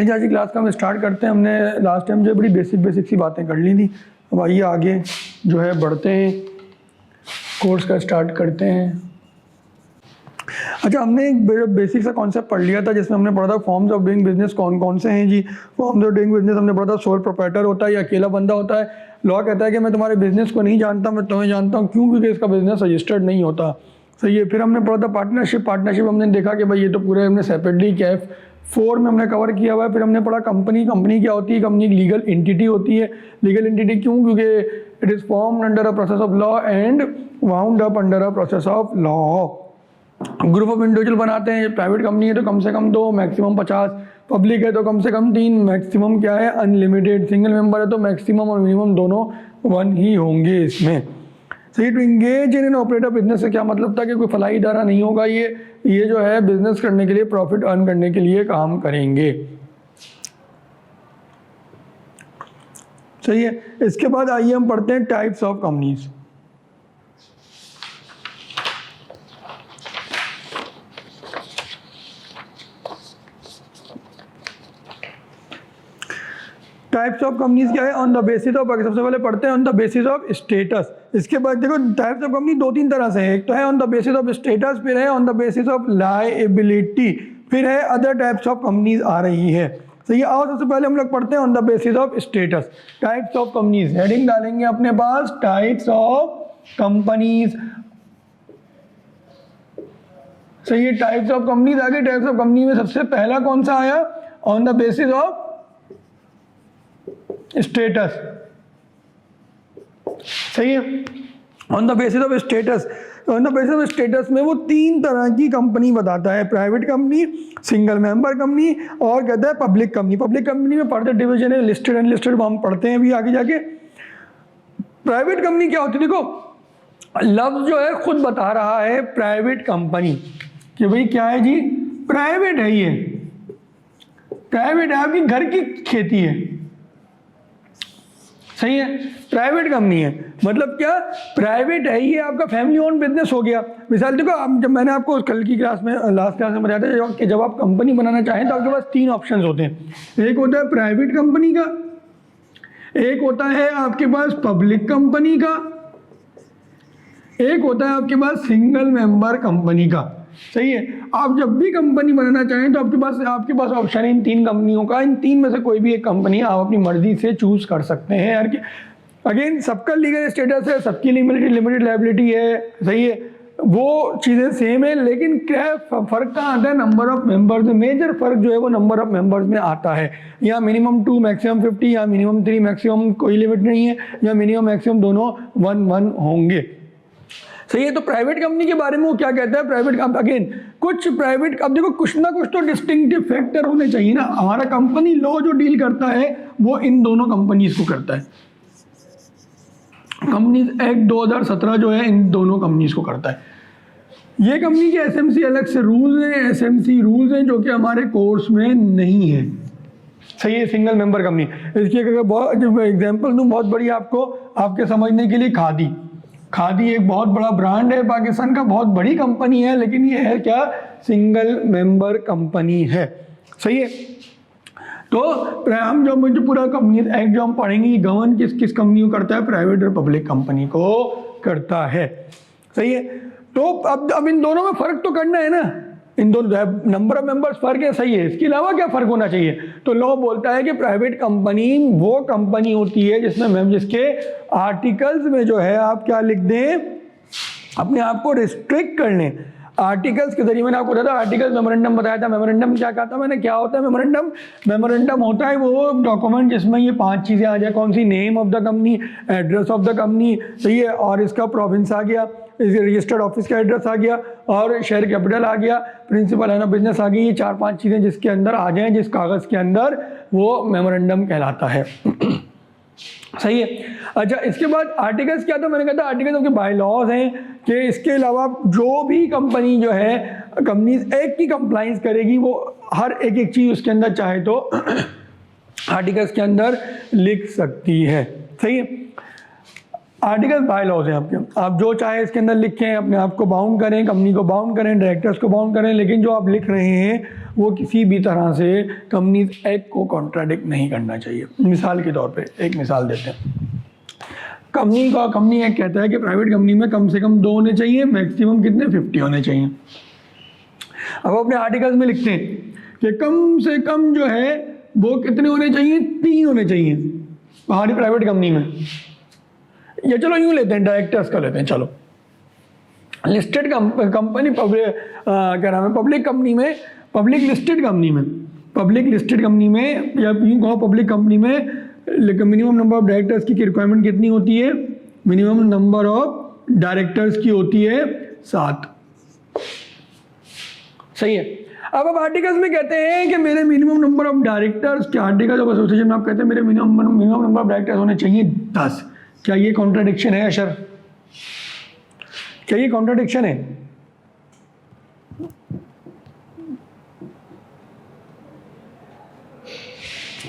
चलिए आज की क्लास का हम स्टार्ट करते हैं। हमने लास्ट टाइम जो बड़ी बेसिक सी बातें कर ली थी। अब आइए आगे जो है बढ़ते हैं, कोर्स का स्टार्ट करते हैं। अच्छा, हमने एक बेसिक सा कॉन्सेप्ट पढ़ लिया था जिसमें हमने पढ़ा था फॉर्म्स ऑफ डूइंग बिजनेस कौन कौन से हैं जी। फॉर्म्स ऑफ डूइंग बिजनेस हमने पढ़ा था सोल प्रोप्राइटर होता है या अकेला बंदा होता है। लॉ कहता है कि मैं तुम्हारे बिजनेस को नहीं जानता, मैं तुम्हें जानता हूँ। क्यों? क्योंकि इसका बिजनेस रजिस्टर्ड नहीं होता। सही है। फिर हमने पढ़ा था पार्टनरशिप। हमने देखा कि भाई ये तो पूरे हमने सेपरेटली कैफ 4 में हमने कवर किया हुआ है। फिर हमने पढ़ा कंपनी क्या होती है? कंपनी एक लीगल एंटिटी होती है। लीगल एंटिटी क्यों? क्योंकि it is formed under a process of law and wound up under a process of law. Group of individual बनाते हैं। प्राइवेट कंपनी है तो कम से कम 2, मैक्सिमम 50। पब्लिक है तो कम से कम 3, मैक्सिमम क्या है अनलिमिटेड। सिंगल मेंबर है तो मैक्सिमम और मिनिमम दोनों 1 ही होंगे इसमें। सही। To engage in an operator business से क्या मतलब था कि कोई फलाही इदारा नहीं होगा। ये जो है बिजनेस करने के लिए, प्रॉफिट अर्न करने के लिए काम करेंगे। सही है। इसके बाद आइए हम पढ़ते हैं types of companies. Types of companies क्या है? ऑन द बेसिस ऑफ, सबसे पहले पढ़ते हैं on the basis of status. इसके बाद देखो टाइप्स ऑफ कंपनी 2-3 तरह से है। एक तो है on the basis of status, फिर है on the basis of liability, फिर है अदर टाइप्स ऑफ कंपनीज आ रही है। तो ये आओ सबसे पहले हम लोग पढ़ते हैं on the basis of status. Types of companies heading डालेंगे अपने पास, टाइप्स ऑफ कंपनीज। सही है। टाइप्स ऑफ कंपनीज आगे। टाइप्स ऑफ कंपनी में सबसे पहला कौन सा आया? On the basis of status. सही है। On the basis of status. On the basis of status में वो 3 तरह की कंपनी बताता है। Private company, single member company और कहता है पब्लिक कंपनी। पब्लिक कंपनी में फर्दर डिवीजन है, लिस्टेड अनलिस्टेड, हम पढ़ते हैं अभी आगे जाके। प्राइवेट कंपनी क्या होती है? देखो लफ्ज जो है खुद बता रहा है प्राइवेट कंपनी कि भाई क्या है जी, प्राइवेट है। ये प्राइवेट है, आपकी घर की खेती है। सही है। प्राइवेट कंपनी है मतलब क्या? प्राइवेट है, ये आपका फैमिली ओन बिजनेस हो गया। मिसाल देखो, जब मैंने आपको कल की क्लास में, लास्ट क्लास में बताया था कि जब आप कंपनी बनाना चाहें तो आपके पास 3 ऑप्शंस होते हैं। एक होता है प्राइवेट कंपनी का, एक होता है आपके पास पब्लिक कंपनी का, एक होता है आपके पास सिंगल मेंबर कंपनी का। सही है। आप जब भी कंपनी बनाना चाहें तो आपके पास ऑप्शन है इन 3 कंपनियों का। इन 3 में से कोई भी एक कंपनी आप अपनी मर्जी से चूज कर सकते हैं। यार अगेन सबका लीगल स्टेटस है, सबकी लिमिटेड लायबिलिटी है। सही है। वो चीज़ें सेम है, लेकिन क्या है फर्क कहाँ आता है? नंबर ऑफ मेंबर्स में। मेजर फर्क जो है वो नंबर ऑफ मेंबर्स में आता है। यहाँ मिनिमम 2 मैक्सिमम 50, या मिनिमम 3 मैक्सिमम कोई लिमिट नहीं है, या मिनिमम मैक्सिमम दोनों 1-1 होंगे। सही है। तो प्राइवेट कंपनी के बारे में वो क्या कहता है? प्राइवेट कंपनी अगेन कुछ प्राइवेट, अब देखो कुछ ना कुछ तो डिस्टिंक्टिव फैक्टर होने चाहिए ना। हमारा कंपनी लॉ जो डील करता है वो इन दोनों कंपनीज को करता है। कंपनीज एक्ट 2017 जो है इन दोनों कंपनीज को करता है। ये कंपनी के एसएमसी अलग से रूल्स हैं, एसएमसी रूल्स हैं जो कि हमारे कोर्स में नहीं है। सही है। सिंगल मेंबर कंपनी, इसकी अगर बहुत एग्जाम्पल दूँ बहुत बड़ी आपको, आपके समझने के लिए, खादी एक बहुत बड़ा ब्रांड है पाकिस्तान का, बहुत बड़ी कंपनी है, लेकिन ये है क्या? सिंगल मेंबर कंपनी है। सही है। तो हम जो पूरा कंपनी एक्ट जो हम पढ़ेंगे, ये गवर्न किस कंपनी को करता है? प्राइवेट और पब्लिक कंपनी को करता है। सही है। तो अब इन दोनों में फर्क तो करना है ना। इन दोनों नंबर ऑफ मेंबर्स फर्क है। सही है। इसके अलावा क्या फर्क होना चाहिए? तो लॉ बोलता है कि प्राइवेट कंपनी वो कंपनी होती है जिसके आर्टिकल्स में जो है आप क्या लिख दें, अपने आप को रिस्ट्रिक्ट कर लें। आर्टिकल्स के जरिए मैंने आपको बताया था, आर्टिकल मेमोरेंडम बताया था। मेमोरेंडम क्या कहा था मैंने? क्या होता है मेमोरेंडम होता है वो डॉक्यूमेंट जिसमें ये 5 चीज़ें आ जाए। कौन सी? Name of the company, address of the company, सही है, और इसका प्रोविंस आ गया, रजिस्टर्ड ऑफिस का एड्रेस आ गया, और शेयर कैपिटल आ गया, प्रिंसिपल लाइन ऑफ बिजनेस आ गई। ये 4-5 चीज़ें जिसके अंदर आ जाएं, जिस कागज़ के अंदर, वो मेमोरेंडम कहलाता है। सही है। अच्छा, इसके बाद आर्टिकल्स क्या था? मैंने कहा था आर्टिकल्स आपके बाय लॉज हैं कि इसके अलावा जो भी कंपनी जो है कंपनीज एक्ट की कंप्लाइंस करेगी, वो हर एक चीज़ उसके अंदर चाहे तो आर्टिकल्स के अंदर लिख सकती है। सही है। आर्टिकल बाय लॉज हैं आपके, आप जो चाहे इसके अंदर लिखें, अपने आप को बाउंड करें, कंपनी को बाउंड करें, डायरेक्टर्स को बाउंड करें, लेकिन जो आप लिख रहे हैं वो किसी भी तरह से कंपनीज एक्ट को कॉन्ट्राडिक्ट नहीं करना चाहिए। मिसाल के तौर पे एक मिसाल देते हैं, कंपनी एक्ट कहता है कि प्राइवेट कंपनी में कम से कम 2 होने चाहिए, मैक्सिमम कितने 50 होने चाहिए। अब अपने आर्टिकल्स में लिखते हैं कि कम से कम जो है वो कितने होने चाहिए, 3 होने चाहिए हमारी प्राइवेट कंपनी में। या चलो यूँ लेते हैं, डायरेक्टर्स का लेते हैं, चलो लिस्टेड कंपनी क्या नाम है, पब्लिक कंपनी में, पब्लिक लिस्टेड कंपनी में या यूँ कहो पब्लिक कंपनी में मिनिमम नंबर ऑफ डायरेक्टर्स की रिक्वायरमेंट कितनी होती है, मिनिमम नंबर ऑफ डायरेक्टर्स की होती है 7। सही है। अब आर्टिकल्स में कहते हैं कि मेरे मिनिमम नंबर ऑफ डायरेक्टर्स के आर्टिकल ऑफ एसोसिएशन में आप कहते हैं मेरे मिनिमम नंबर ऑफ डायरेक्टर्स होने चाहिए 10। क्या ये कॉन्ट्राडिक्शन है अशर? क्या ये कॉन्ट्राडिक्शन है?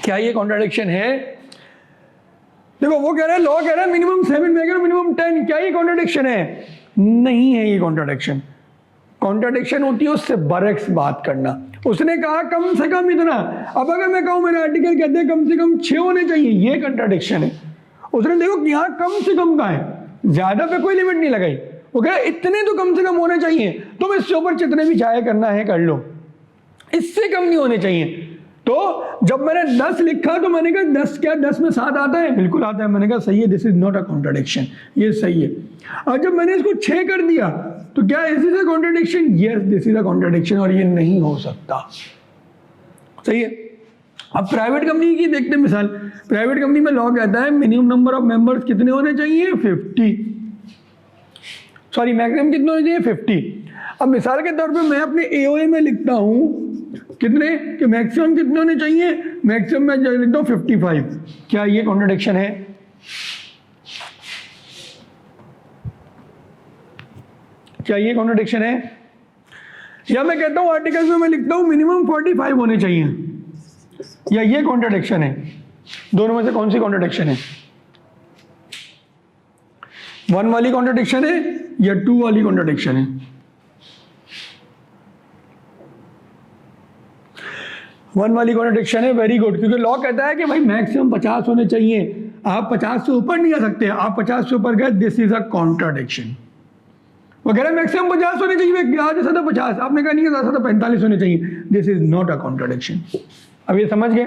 क्या ये कॉन्ट्राडिक्शन है? देखो वो कह रहा है, लॉ कह रहा है मिनिमम 7, मैं कह रहा हूं मिनिमम 10। क्या ये कॉन्ट्राडिक्शन है? नहीं है ये कॉन्ट्राडिक्शन। कॉन्ट्राडिक्शन होती है उससे बरक्स बात करना। उसने कहा कम से कम इतना, अब अगर मैं कहूं मेरा आर्टिकल कहते हैं कम से कम 6 होने चाहिए, ये कॉन्ट्राडिक्शन है। उसने देखो यहाँ कम से कम का है, ज्यादा पे कोई लिमिट नहीं लगाई, वो कह रहा है इतने तो कम से कम होने चाहिए, तुम इससे ऊपर जितने भी चाहे करना है कर लो, इससे कम नहीं होने चाहिए। तो जब मैंने 10 लिखा तो मैंने कहा 10 क्या 10 में 7 आता है? बिल्कुल आता है। मैंने कहा सही है, this is not a contradiction, ये सही है। और जब मैंने इसको 6 कर दिया तो क्या is is a contradiction? Yes, this is a contradiction और ये नहीं हो सकता। सही है। अब प्राइवेट कंपनी की देखते हैं मिसाल। प्राइवेट कंपनी में लॉ कहता है मिनिमम नंबर ऑफ मेंबर्स कितने होने चाहिए, 50, सॉरी मैक्सिमम कितने होने चाहिए, 50। अब मिसाल के तौर पे मैं अपने एओए में लिखता हूं कितने, कि मैक्सिमम कितने होने चाहिए, मैक्सिमम मैं लिखता हूं 55। क्या ये कॉन्ट्राडिक्शन है? क्या ये कॉन्ट्राडिक्शन है? या मैं कहता हूं आर्टिकल्स में मैं लिखता हूं मिनिमम 45 होने चाहिए, या ये कॉन्ट्राडिक्शन है? दोनों में से कौन सी कॉन्ट्राडिक्शन है? 1 वाली कॉन्ट्राडिक्शन है या 2 वाली कॉन्ट्राडिक्शन है? 1 वाली कॉन्ट्राडिक्शन है। वेरी गुड, क्योंकि लॉ कहता है कि भाई मैक्सिमम 50 होने चाहिए, आप 50 से ऊपर नहीं जा सकते। आप 50 से ऊपर गए, दिस इज अ कॉन्ट्राडिक्शन। वो कह रहे हैं मैक्सिमम 50 होने चाहिए, आज ऐसा था 50, आपने कहा नहीं ऐसा था 45 होने चाहिए, this is not a contradiction. अब ये समझ गए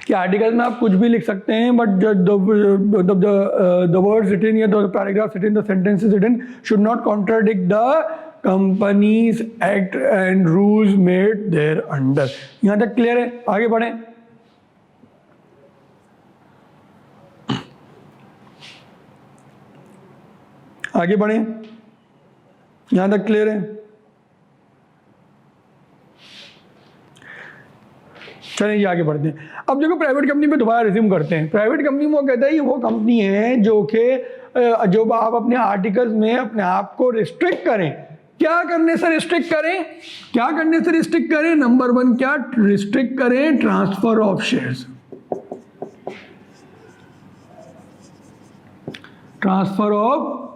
कि आर्टिकल में आप कुछ भी लिख सकते हैं, बट द वर्ड्स रिटन या the paragraphs written, the sentences written should not contradict the companies act and rules made there under. यहां तक क्लियर है? आगे बढ़े। आगे बढ़े, यहां तक क्लियर है? चलिए ये आगे बढ़ते हैं। अब देखो प्राइवेट कंपनी पे दोबारा रिज्यूम करते हैं। प्राइवेट कंपनी में वो कहता है ये वो कंपनी है जो आप अपने आर्टिकल्स में अपने आप को रिस्ट्रिक्ट करें। क्या करने से रिस्ट्रिक्ट करें? क्या करने से रिस्ट्रिक्ट करें? नंबर 1 क्या रिस्ट्रिक्ट करें? Transfer of shares, transfer of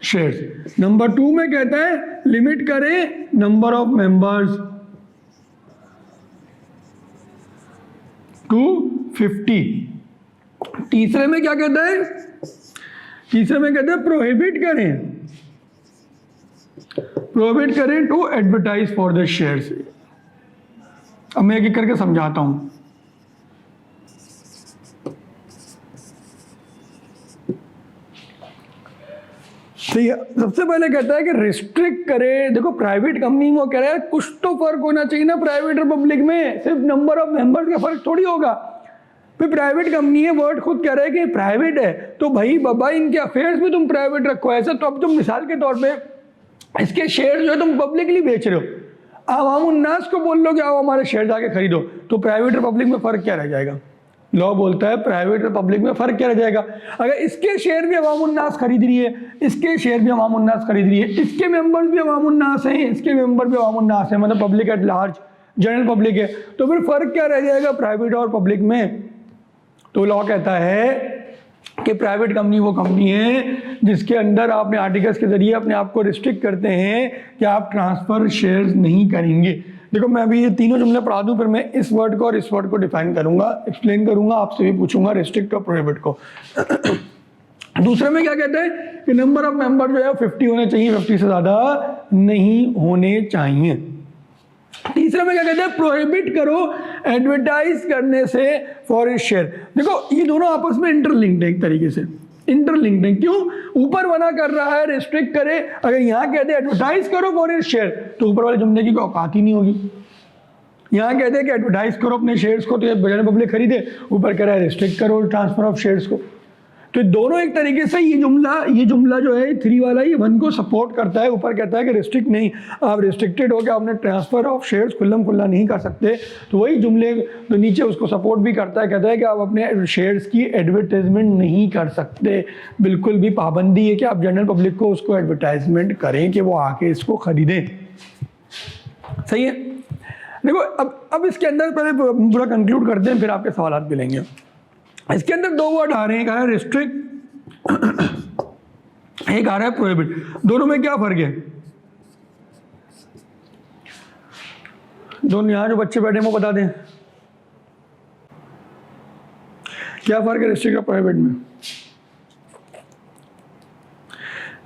shares. Number 2 में कहता है लिमिट करें नंबर ऑफ मेंबर्स टू 50। तीसरे में क्या कहता है? तीसरे में कहता है प्रोहिबिट करें to advertise for the shares. अब मैं एक एक करके समझाता हूं। ठीक है, सबसे पहले कहता है कि रिस्ट्रिक्ट करे। देखो प्राइवेट कंपनी में वो कह रहा है कुछ तो फर्क होना चाहिए ना प्राइवेट और पब्लिक में, सिर्फ नंबर ऑफ मेंबर्स का फर्क थोड़ी होगा। फिर प्राइवेट कंपनी है, वर्ड खुद कह रहा है कि प्राइवेट है तो भाई बाबा इनके अफेयर्स में तुम प्राइवेट रखो। ऐसा तो अब तुम मिसाल के तौर पे इसके शेयर जो है तुम पब्लिकली बेच रहे हो, आवाम उन्नास को बोल लो कि आओ हमारे शेयर जाके खरीदो, तो प्राइवेट और पब्लिक में फर्क क्या रह जाएगा? लॉ बोलता है प्राइवेट और पब्लिक में फर्क क्या रह जाएगा? अगर इसके शेयर भी अवाम उन्नास खरीद रही है, इसके शेयर भी अवाम उन्नास खरीद रही है, इसके मेंबर्स भी अवाम उन्नास हैं, इसके मेंबर भी अवाम उन्नास हैं, मतलब public at large, general public है, तो फिर फर्क क्या रह जाएगा प्राइवेट और पब्लिक में? तो लॉ कहता है कि प्राइवेट कंपनी वो कंपनी है जिसके अंदर आपने आर्टिकल्स के जरिए अपने आप को रिस्ट्रिक्ट करते हैं कि आप ट्रांसफर शेयर्स नहीं करेंगे। देखो मैं अभी ये तीनों जुमले पढ़ा दूं, फिर मैं इस वर्ड को और इस वर्ड को डिफाइन करूंगा, एक्सप्लेन करूंगा, आपसे भी पूछूंगा रिस्ट्रिक्ट और प्रोहिबिट को। दूसरे में क्या कहते हैं कि नंबर ऑफ मेंबर जो है 50 होने चाहिए, 50 से ज्यादा नहीं होने चाहिए। तीसरे में क्या कहते हैं, प्रोहिबिट करो एडवर्टाइज करने से फॉर शेयर। देखो ये दोनों आपस में इंटरलिंक्ड है, एक तरीके से इंटरलिंक्ड है। क्यों? ऊपर मना कर रहा है रिस्ट्रिक्ट करे, अगर यहाँ कहते हैं एडवर्टाइज करो फॉर शेयर तो ऊपर वाले जुमले की कोई औकात ही नहीं होगी। यहाँ कहते हैं कि एडवर्टाइज करो अपने शेयर्स को तो ये जनरल पब्लिक खरीदे, ऊपर कह रहा है रिस्ट्रिक्ट करो ट्रांसफर ऑफ शेयर्स को। तो दोनों एक तरीके से ये जुमला जो है 3 वाला ये 1 को सपोर्ट करता है। ऊपर कहता है कि रिस्ट्रिक्ट नहीं, आप रिस्ट्रिक्टेड हो कि आपने ट्रांसफर ऑफ शेयर्स खुल्लम खुल्ला नहीं कर सकते, तो वही जुमले तो नीचे उसको सपोर्ट भी करता है, कहता है कि आप अपने शेयर्स की एडवर्टाइजमेंट नहीं कर सकते। बिल्कुल भी पाबंदी है कि आप जनरल पब्लिक को उसको एडवर्टाइजमेंट करें कि वो आके इसको खरीदें। सही है। देखो अब इसके अंदर पहले पूरा कंक्लूड करते हैं, फिर आपके सवाल भी लेंगे। इसके अंदर 2 वर्ड आ रहे हैं, एक आ रहा है रिस्ट्रिक्ट, एक आ रहा है प्रोहिबिट। दोनों में क्या फर्क है? दोनों यहाँ जो बच्चे बैठे हैं वो बता दें क्या फर्क है रिस्ट्रिक्ट और प्रोहिबिट में।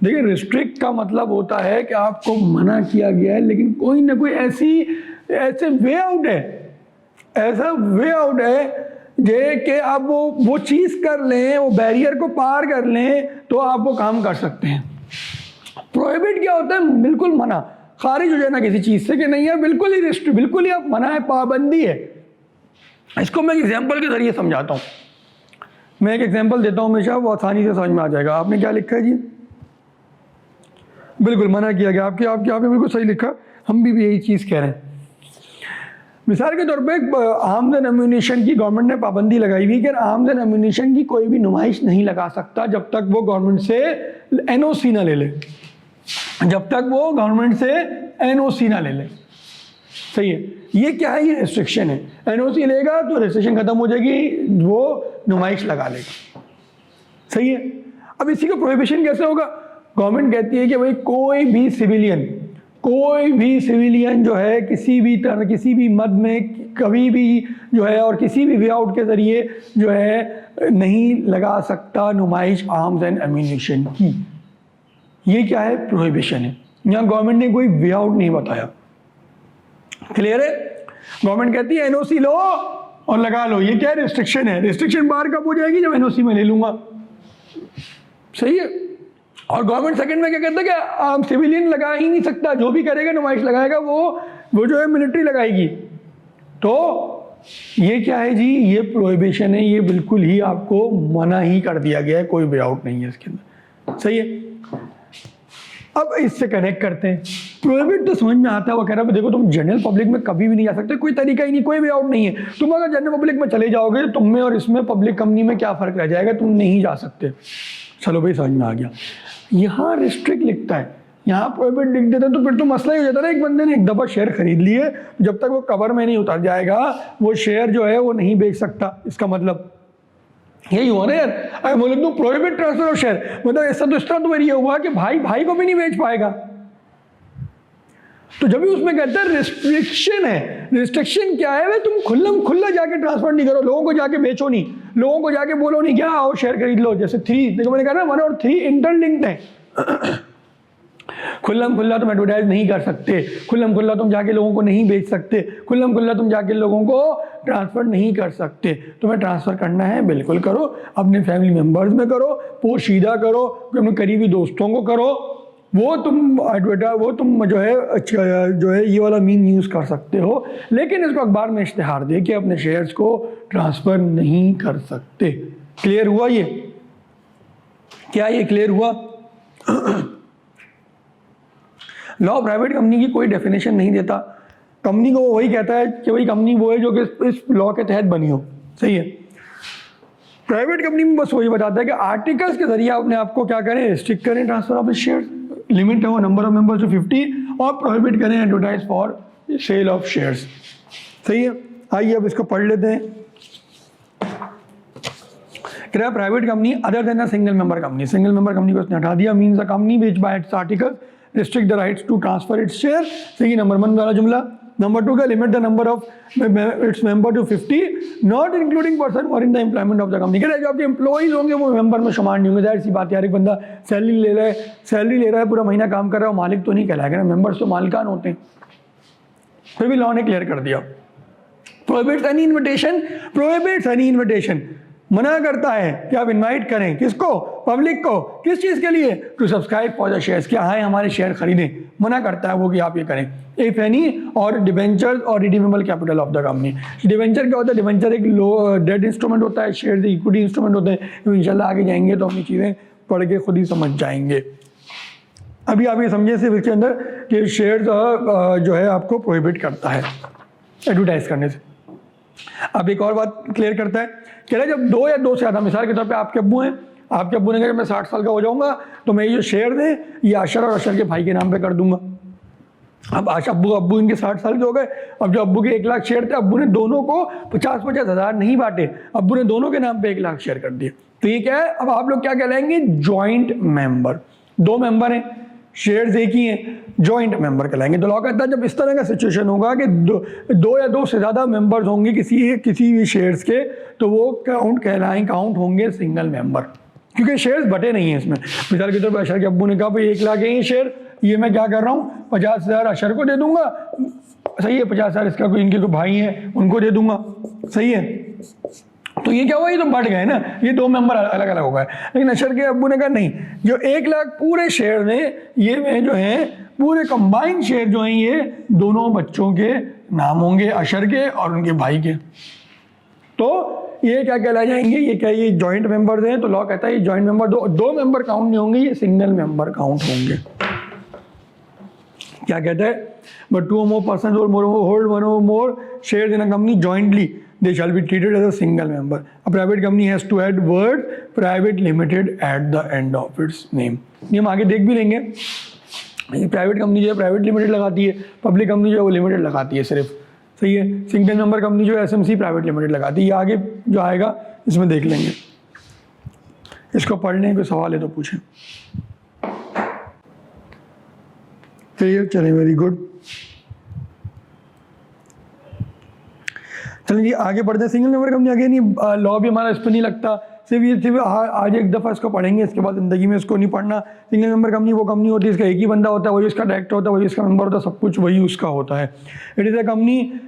देखिए रिस्ट्रिक्ट का मतलब होता है कि आपको मना किया गया है, लेकिन कोई ना कोई ऐसे वे आउट है, ऐसा वे आउट है जे कि आप वो चीज़ कर लें, वो बैरियर को पार कर लें तो आप वो काम कर सकते हैं। प्रोहिबिट क्या होता है? बिल्कुल मना, खारिज हो जाना किसी चीज़ से कि नहीं है, बिल्कुल ही रिस्ट्रिक्ट, बिल्कुल ही आप मना है, पाबंदी है। इसको मैं एग्जाम्पल के जरिए समझाता हूँ। मैं एक एग्जाम्पल देता हूँ हमेशा, वो आसानी से समझ में आ जाएगा। आपने क्या लिखा है जी? बिल्कुल मना किया गया, आपने बिल्कुल सही लिखा, हम भी यही चीज़ कह रहे हैं। मिसाल के तौर पे आर्म्स एंड एम्यूनिशन की गवर्नमेंट ने पाबंदी लगाई हुई कि आर्म्स एंड एम्यूनिशन की कोई भी नुमाइश नहीं लगा सकता जब तक वो गवर्नमेंट से एनओसी ना ले ले, जब तक वो गवर्नमेंट से एनओसी ना ले ले। सही है। ये क्या है? ये रेस्ट्रिक्शन है। एनओसी लेगा तो रेस्ट्रिक्शन खत्म हो जाएगी, वो नुमाइश लगा लेगा। सही है। अब इसी का प्रोहिबिशन कैसे होगा? गवर्नमेंट कहती है कि भाई कोई भी सिविलियन जो है किसी भी तरह, किसी भी मद में, कभी भी जो है और किसी भी वे आउट के जरिए जो है नहीं लगा सकता नुमाइश आर्म्स एंड एम्यूनिशन की। ये क्या है? प्रोहिबिशन है। यहाँ गवर्नमेंट ने कोई वे आउट नहीं बताया। क्लियर है? गवर्नमेंट कहती है एनओसी लो और लगा लो। ये क्या है? रिस्ट्रिक्शन है। रिस्ट्रिक्शन बाहर कब हो जाएगी? जब एनओसी में ले लूंगा। सही है। और गवर्नमेंट सेकंड में क्या कहता है कि सिविलियन लगा ही नहीं सकता, जो भी करेगा नुमाइश लगाएगा वो जो है मिलिट्री लगाएगी। तो ये क्या है जी? ये प्रोहिबिशन है। ये बिल्कुल ही आपको मना ही कर दिया गया है, कोई वे आउट नहीं है इसके अंदर। सही है। अब इससे कनेक्ट करते हैं। प्रोहिबिट तो समझ में आता है, वो कह रहा है देखो तुम जनरल पब्लिक में कभी भी नहीं जा सकते, कोई तरीका ही नहीं, कोई वे आउट नहीं है। तुम अगर जनरल पब्लिक में चले जाओगे तो तुम में और इसमें पब्लिक कंपनी में क्या फर्क रह जाएगा? तुम नहीं जा सकते। चलो भाई समझ में आ गया। यहाँ रिस्ट्रिक्ट लिखता है, यहाँ प्रोहिबिट लिख देता है, तो फिर तो मसला ही हो जाता है ना। एक बंदे ने एक दफ़ा शेयर खरीद लिए, जब तक वो कवर में नहीं उतर जाएगा वो शेयर जो है वो नहीं बेच सकता। इसका मतलब यही हुआ ना यार। अगर मैं लिख दूँ प्रोहिबिट ट्रांसफर ऑफ शेयर, मतलब ऐसा तो इस तरह तो ये हुआ कि भाई को भी नहीं बेच पाएगा। तो जब भी उसमें कहता है रिस्ट्रिक्शन है। रिस्ट्रिक्शन क्या है? तुम खुल्ला जाके ट्रांसफर नहीं करो, लोगों को जाके बेचो नहीं, लोगों को जाके बोलो नहीं क्या आओ शेयर खरीद लो। जैसे 3 देखो मैंने कहा ना 1 और 3 इंटरलिंक्ड है। खुल्ला तुम एडवर्टाइज नहीं कर सकते, खुल्ला तुम जाके लोगों को नहीं बेच सकते, खुल्ला तुम जाके लोगों को ट्रांसफर नहीं कर सकते। तुम्हें ट्रांसफर करना है बिल्कुल करो, अपने फैमिली मेम्बर्स में करो, पोशीदा करो, अपने करीबी दोस्तों को करो, वो तुम जो है ये वाला मीन यूज़ कर सकते हो। लेकिन इसको अखबार में इश्तिहार दे के अपने शेयर्स को ट्रांसफ़र नहीं कर सकते। क्लियर हुआ ये? क्या ये क्लियर हुआ? लॉ प्राइवेट कंपनी की कोई डेफिनेशन नहीं देता। कंपनी को वही कहता है कि भाई कंपनी वो है जो कि इस लॉ के तहत बनी हो। सही है। प्राइवेट कंपनी में बस वही बताता है कि आर्टिकल्स के जरिए अपने आप को क्या करें? रिस्ट्रिक्ट करें ट्रांसफर ऑफ शेयर, लिमिट है वो नंबर ऑफ मेंबर्स टू 50, और प्रोहिबिट करें advertise for sale of shares. सही है। आइए अब इसको पढ़ लेते हैं। कह रहा है private company other than a single member company, single member company को उसने हटा दिया, means a company which by its article restrict the rights to transfer its share. सही, नंबर 1 वाला जुमला। नंबर 2 का limit the number of its member to 50 not including person और in the employment of the company. कह रहा है जो आपके एम्प्लॉइज होंगे वो मेंबर में शुमार नहीं होंगे। जाहिर सी बात है यार, एक बंदा सैलरी ले रहा है पूरा महीना काम कर रहा है, मालिक तो नहीं कहलाएगा ना, मेंबर्स तो मालिकान होते हैं। फिर भी लॉ ने क्लियर कर दिया, प्रोहिबिट्स एनी इन्विटेशन, मना करता है कि आप इनवाइट करें किसको, पब्लिक को, किस चीज के लिए, to subscribe for the shares, कि हाँ हमारे शेयर खरीदें, मना करता है वो कि आप ये करें। इफ एनी और डिवेंचर्स और redeemable capital of the company. Debenture क्या होता है, डिवेंचर एक लो डेट इंस्ट्रूमेंट होता है, शेयर इक्विटी इंस्ट्रूमेंट होते हैं। तो इंशाल्लाह आगे जाएंगे तो अपनी चीज़ें पढ़ के खुद ही समझ जाएंगे। अभी आप ये समझिए सिर्फ इसके अंदर कि शेयर जो है आपको प्रोहिबिट करता है एडवर्टाइज करने से। अब एक और बात क्लियर करता है, कह रहा है जब 2 या 2 से ज़्यादा, मिसाल के तौर पे आपके अब्बू हैं, आपके अब्बू ने कहा मैं 60 साल का हो जाऊंगा तो मैं ये जो शेयर दें ये अशर और अशर के भाई के नाम पे कर दूंगा। अब अब्बू इनके 60 साल के हो गए, अब जो अब्बू के 1 लाख शेयर थे, अब्बू ने दोनों को 50-50 हज़ार नहीं बांटे, अब्बू ने दोनों के नाम पे 1 लाख शेयर कर दिए। तो ये क्या है, अब आप लोग क्या कहलाएंगे, जॉइंट मेंबर। 2 मेंबर हैं, शेयर्स एक ही हैं, जॉइंट मेंबर कहलाएंगे। तो लॉ कहता है जब इस तरह का सिचुएशन होगा कि 2 या 2 से ज़्यादा मेंबर्स होंगे किसी भी शेयर्स के, तो वो काउंट होंगे सिंगल मेंबर, क्योंकि शेयर्स बटे नहीं हैं इसमें। मिसाल के तौर पर अशर के अब्बू ने कहा भाई 1 लाख है ये शेयर, ये मैं क्या कर रहा हूँ 50,000 अशर को दे दूंगा, सही है, 50,000 इसका कोई इनके कोई भाई हैं उनको दे दूंगा, सही है। तो ये क्या हुआ, ये तो बढ़ गए ना, ये 2 मेंबर अलग अलग हो गए। लेकिन अशर के अब्बू ने कहा नहीं, जो 1 लाख पूरे शेयर ने ये में जो है पूरे कंबाइंड शेयर जो हैं ये दोनों बच्चों के नाम होंगे, अशर के और उनके भाई के। तो ये क्या कहला जाएंगे, ये क्या, ये जॉइंट मेंबर्स हैं। तो लॉ कहता है ये जॉइंट मेंबर, 2 मेंबर काउंट नहीं होंगे, ये सिंगल मेंबर काउंट होंगे। क्या कहता है, but 2 or more persons or more hold 1 or more shares in a company jointly, they shall be treated as a single member. A private company has to add word private limited at the end of its name. ये हम आगे देख भी लेंगे। ये private company जो है private limited लगाती है, पब्लिक कंपनी जो है वो लिमिटेड लगाती है सिर्फ, सही है। सिंगल मेंबर कंपनी जो है एसएमसी प्राइवेट लिमिटेड लगाती है। ये आगे जो आएगा इसमें देख लेंगे। इसको पढ़ने के सवाल है तो पूछें। क्लियर, चलें, वेरी गुड। चलिए आगे बढ़ते हैं। सिंगल मेंबर कंपनी आगे नहीं, लॉ भी हमारा इस पर नहीं लगता, सिर्फ आज एक दफ़ा इसको पढ़ेंगे, इसके बाद ज़िंदगी में इसको नहीं पढ़ना। सिंगल मेंबर कंपनी वो कंपनी होती है इसका एक ही बंदा होता है, वही उसका डायरेक्टर होता है, वही उसका मेंबर होता है, सब कुछ वही उसका होता है। It is a company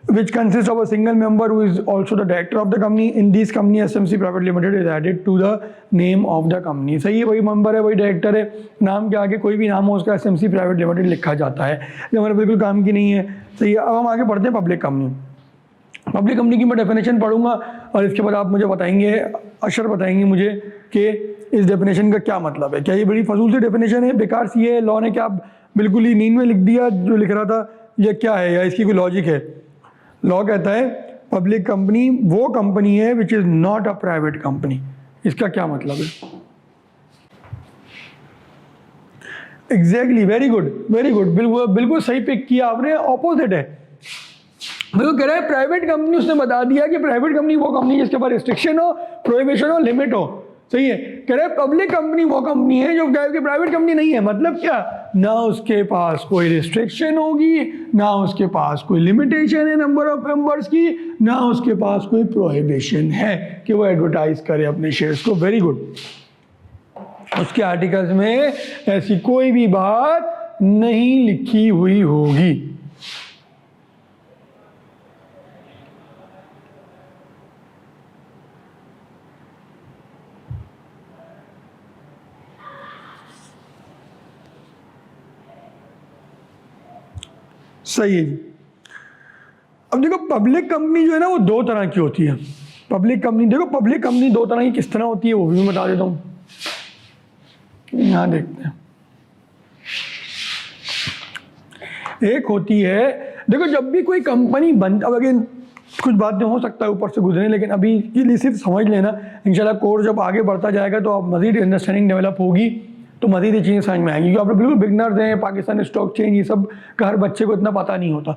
which consists of a single member who is also the director of the company. In this company SMC Private Limited is added to the name of the company. सही है, वही member है, वही director है, नाम के आगे कोई भी नाम हो उसका SMC Private Limited लिखा जाता है। ये हमारे बिल्कुल काम की नहीं है, सही है। अब हम आगे बढ़ते हैं पब्लिक कंपनी। पब्लिक कंपनी की मैं डेफिनेशन पढ़ूंगा और इसके बाद आप मुझे बताएंगे, अशर बताएंगे मुझे कि इस डेफिनेशन का क्या मतलब है। क्या ये बड़ी फजूल सी डेफिनेशन है, बेकार सी है, लॉ ने क्या बिल्कुल ही नींद में लिख दिया जो लिख रहा था, या क्या है, या इसकी कोई लॉजिक है। लॉ कहता है पब्लिक कंपनी वो कंपनी है which is not a private company. इसका क्या मतलब है? एग्जैक्टली, वेरी गुड, बिल्कुल सही पिक किया आपने, ऑपोजिट है। बिल्कुल कह रहा है प्राइवेट कंपनी, उसने बता दिया कि प्राइवेट कंपनी वो कंपनी जिसके पास रिस्ट्रिक्शन हो, प्रोहिबिशन हो, लिमिट हो, सही है। कह रहे पब्लिक कंपनी वो कंपनी है जो प्राइवेट कंपनी नहीं है। मतलब क्या, ना उसके पास कोई रिस्ट्रिक्शन होगी, ना उसके पास कोई लिमिटेशन है नंबर ऑफ मेंबर्स की, ना उसके पास कोई प्रोहिबिशन है कि वो एडवर्टाइज करे अपने शेयर्स को। Very good. उसके आर्टिकल्स में ऐसी कोई भी बात नहीं लिखी हुई होगी। सही है जी। अब देखो पब्लिक कंपनी जो है ना वो 2 तरह की होती है। पब्लिक कंपनी देखो, पब्लिक कंपनी 2 तरह की किस तरह होती है वो भी मैं बता देता हूँ। यहां देखते हैं, एक होती है, देखो जब भी कोई कंपनी बनता, अब अगेन कुछ बातें हो सकता है ऊपर से गुजरे, लेकिन अभी के लिए सिर्फ समझ लेना। इंशाल्लाह कोर्स जब आगे बढ़ता जाएगा तो आप मजीद अंडरस्टैंडिंग डेवलप होगी तो मजीद ये चीज़ें समझ में आएंगी। क्योंकि आप लोग बिल्कुल बिगनर्स हैं, पाकिस्तान स्टॉक चेंज ये सब का हर बच्चे को इतना पता नहीं होता।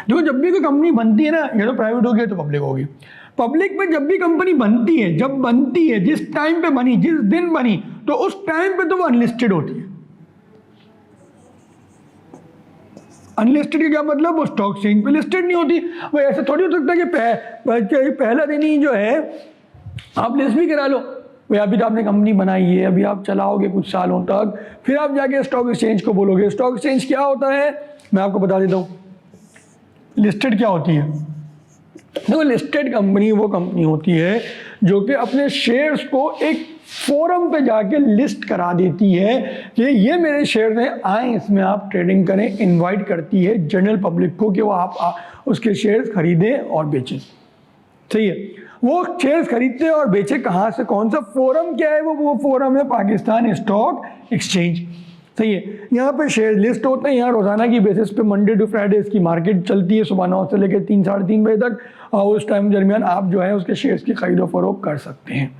देखो जब भी कोई कंपनी बनती है ना, या तो प्राइवेट होगी या तो पब्लिक होगी। पब्लिक में जब भी कंपनी बनती है, जब बनती है जिस टाइम पे बनी, जिस दिन बनी, तो उस टाइम पे तो वो अनलिस्टेड होती है। अनलिस्टेड का क्या मतलब? वो स्टॉक एक्सचेंज पे लिस्टेड नहीं होती। वो ऐसे थोड़ी हो सकता है कि पहला दिन ही जो है आप लिस्ट भी करा लो। भाई अभी तो आपने कंपनी बनाई है, अभी आप चलाओगे कुछ सालों तक, फिर आप जाके स्टॉक एक्सचेंज को बोलोगे। स्टॉक एक्सचेंज क्या होता है मैं आपको बता देता हूँ। लिस्टेड क्या होती है? देखो लिस्टेड कंपनी वो कंपनी होती है जो कि अपने शेयर्स को एक फोरम पे जाके लिस्ट करा देती है कि ये मेरे शेयर हैं, आए इसमें आप ट्रेडिंग करें। इनवाइट करती है जनरल पब्लिक को कि वो आप उसके शेयर्स खरीदें और बेचें। सही है। वो शेयर्स खरीदते और बेचे कहाँ से, कौन सा फोरम क्या है? वो फोरम है पाकिस्तान स्टॉक एक्सचेंज। सही है। यहाँ पे शेयर लिस्ट होते हैं। यहाँ रोजाना की बेसिस पे मंडे टू फ्राइडे इसकी मार्केट चलती है, सुबह 9 से लेकर 3 साढ़े 3 बजे तक, और उस टाइम दरमियान आप जो है उसके शेयर्स की खरीदो फरोख्त कर सकते हैं।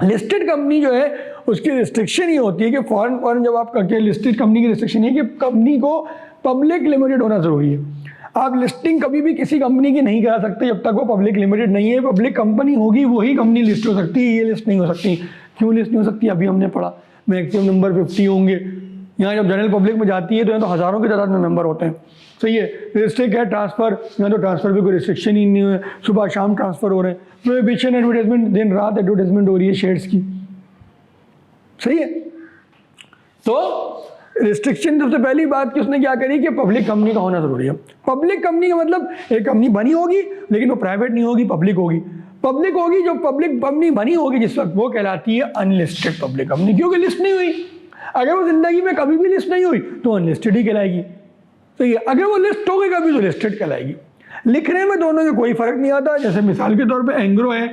लिस्टेड कंपनी जो है उसकी रिस्ट्रिक्शन ये होती है कि फॉरेन जब आप करके, लिस्टेड कंपनी की रिस्ट्रिक्शन ये कि कंपनी को पब्लिक लिमिटेड होना जरूरी है। आप लिस्टिंग कभी भी किसी कंपनी की नहीं करा सकते जब तक वो पब्लिक लिमिटेड नहीं है। पब्लिक कंपनी होगी वही कंपनी लिस्ट हो सकती है, ये लिस्ट नहीं हो सकती। क्यों लिस्ट नहीं हो सकती? अभी हमने पढ़ा, मैक्सिमम नंबर 50 होंगे। यहाँ जब जनरल पब्लिक में जाती है तो यहाँ तो हज़ारों की तादाद में मेंबर होते हैं। सही है। रिस्ट्रिक्ट है ट्रांसफ़र, यहाँ तो ट्रांसफ़र भी कोई रिस्ट्रिक्शन ही नहीं है, सुबह शाम ट्रांसफ़र हो रहे हैं। प्रोहिबिशन एडवर्टाइजमेंट, दिन रात एडवर्टाइजमेंट हो रही है शेयर्स की। सही है। तो रिस्ट्रिक्शन सबसे पहली बात कि उसने क्या करी कि पब्लिक कंपनी का होना जरूरी है। पब्लिक कंपनी का मतलब एक कंपनी बनी होगी लेकिन वो प्राइवेट नहीं होगी, पब्लिक होगी। पब्लिक होगी, जो पब्लिक कंपनी बनी होगी जिस वक्त, वो कहलाती है अनलिस्टेड पब्लिक कंपनी, क्योंकि लिस्ट नहीं हुई। अगर वो जिंदगी में कभी भी लिस्ट नहीं हुई तो अनलिस्टेड ही कहलाएगी। तो ये अगर वो लिस्ट हो गई कभी तो लिस्टेड कहलाएगी। लिखने में दोनों में कोई फर्क नहीं आता। जैसे मिसाल के तौर पे एंग्रो है,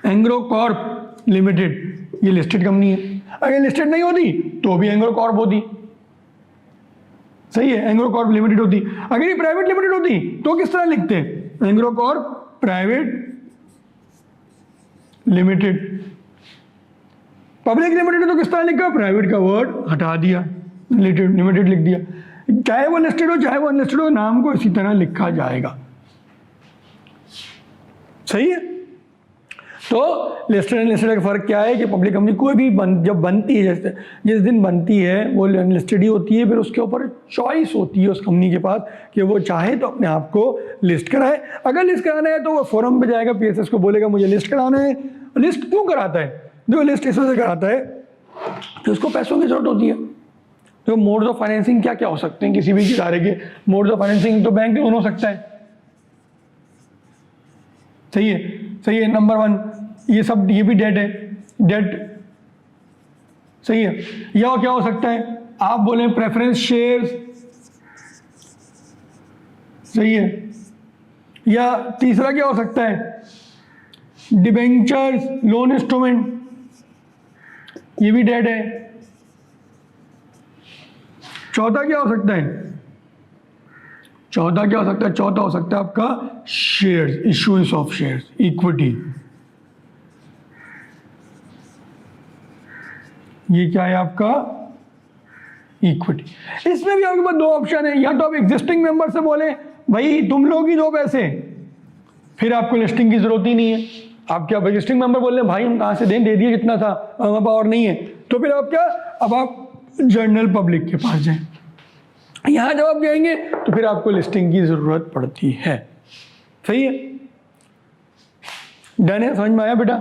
एंग्रो कॉर्प लिमिटेड, ये लिस्टेड कंपनी है। अगर लिस्टेड नहीं होती तो भी एंग्रो कॉर्प होती। सही है। एंग्रो कॉर्प लिमिटेड होती। अगर ये प्राइवेट लिमिटेड होती तो किस तरह लिखते हैं? Engro Corp private limited. Public limited तो किस तरह लिखा? प्राइवेट का वर्ड हटा दिया, लिमिटेड लिख दिया। चाहे वो लिस्टेड हो चाहे वो अनलिस्टेड हो, नाम को इसी तरह लिखा जाएगा। सही है। तो लिस्टेड अनलिस्टेड का फर्क क्या है कि पब्लिक कंपनी कोई भी जब बनती है, जैसे जिस दिन बनती है वो अनलिस्टेड ही होती है। फिर उसके ऊपर चॉइस होती है उस कंपनी के पास कि वो चाहे तो अपने आप को लिस्ट कराए। अगर लिस्ट कराना है तो वो फोरम पे जाएगा, पीएसएस को बोलेगा मुझे लिस्ट कराना है। लिस्ट क्यों कराता है? जो लिस्ट इस वजह से कराता है कि उसको पैसों की जरूरत होती है। तो मोड्स ऑफ फाइनेंसिंग क्या क्या हो सकते हैं किसी भी इदारे के? मोड्स ऑफ फाइनेंसिंग तो बैंक लोन हो सकता है। सही है। सही है। नंबर 1 ये सब, ये भी डेट है, डेट। सही है। या क्या हो सकता है? आप बोले प्रेफरेंस शेयर्स। सही है। या तीसरा क्या हो सकता है? डिबेंचर्स, लोन इंस्ट्रूमेंट, ये भी डेट है। चौथा क्या हो सकता है? चौथा क्या हो सकता है? चौथा हो सकता है आपका shares, issuance of shares, equity. ये क्या है आपका? इक्विटी। इसमें भी आपके पास 2 ऑप्शन है। या तो आप एग्जिस्टिंग मेंबर से बोले भाई तुम लोग ही दो पैसे, फिर आपको लिस्टिंग की जरूरत ही नहीं है। आप क्या एग्जिस्टिंग मेंबर बोल रहे हैं भाई हम कहां से दें, दे दिए जितना था, हमारे पास और नहीं है, तो फिर आप क्या, अब आप जनरल पब्लिक के पास जाएं। यहां जब आप जाएंगे तो फिर आपको लिस्टिंग की जरूरत पड़ती है। सही है। डन है? समझ में आया बेटा?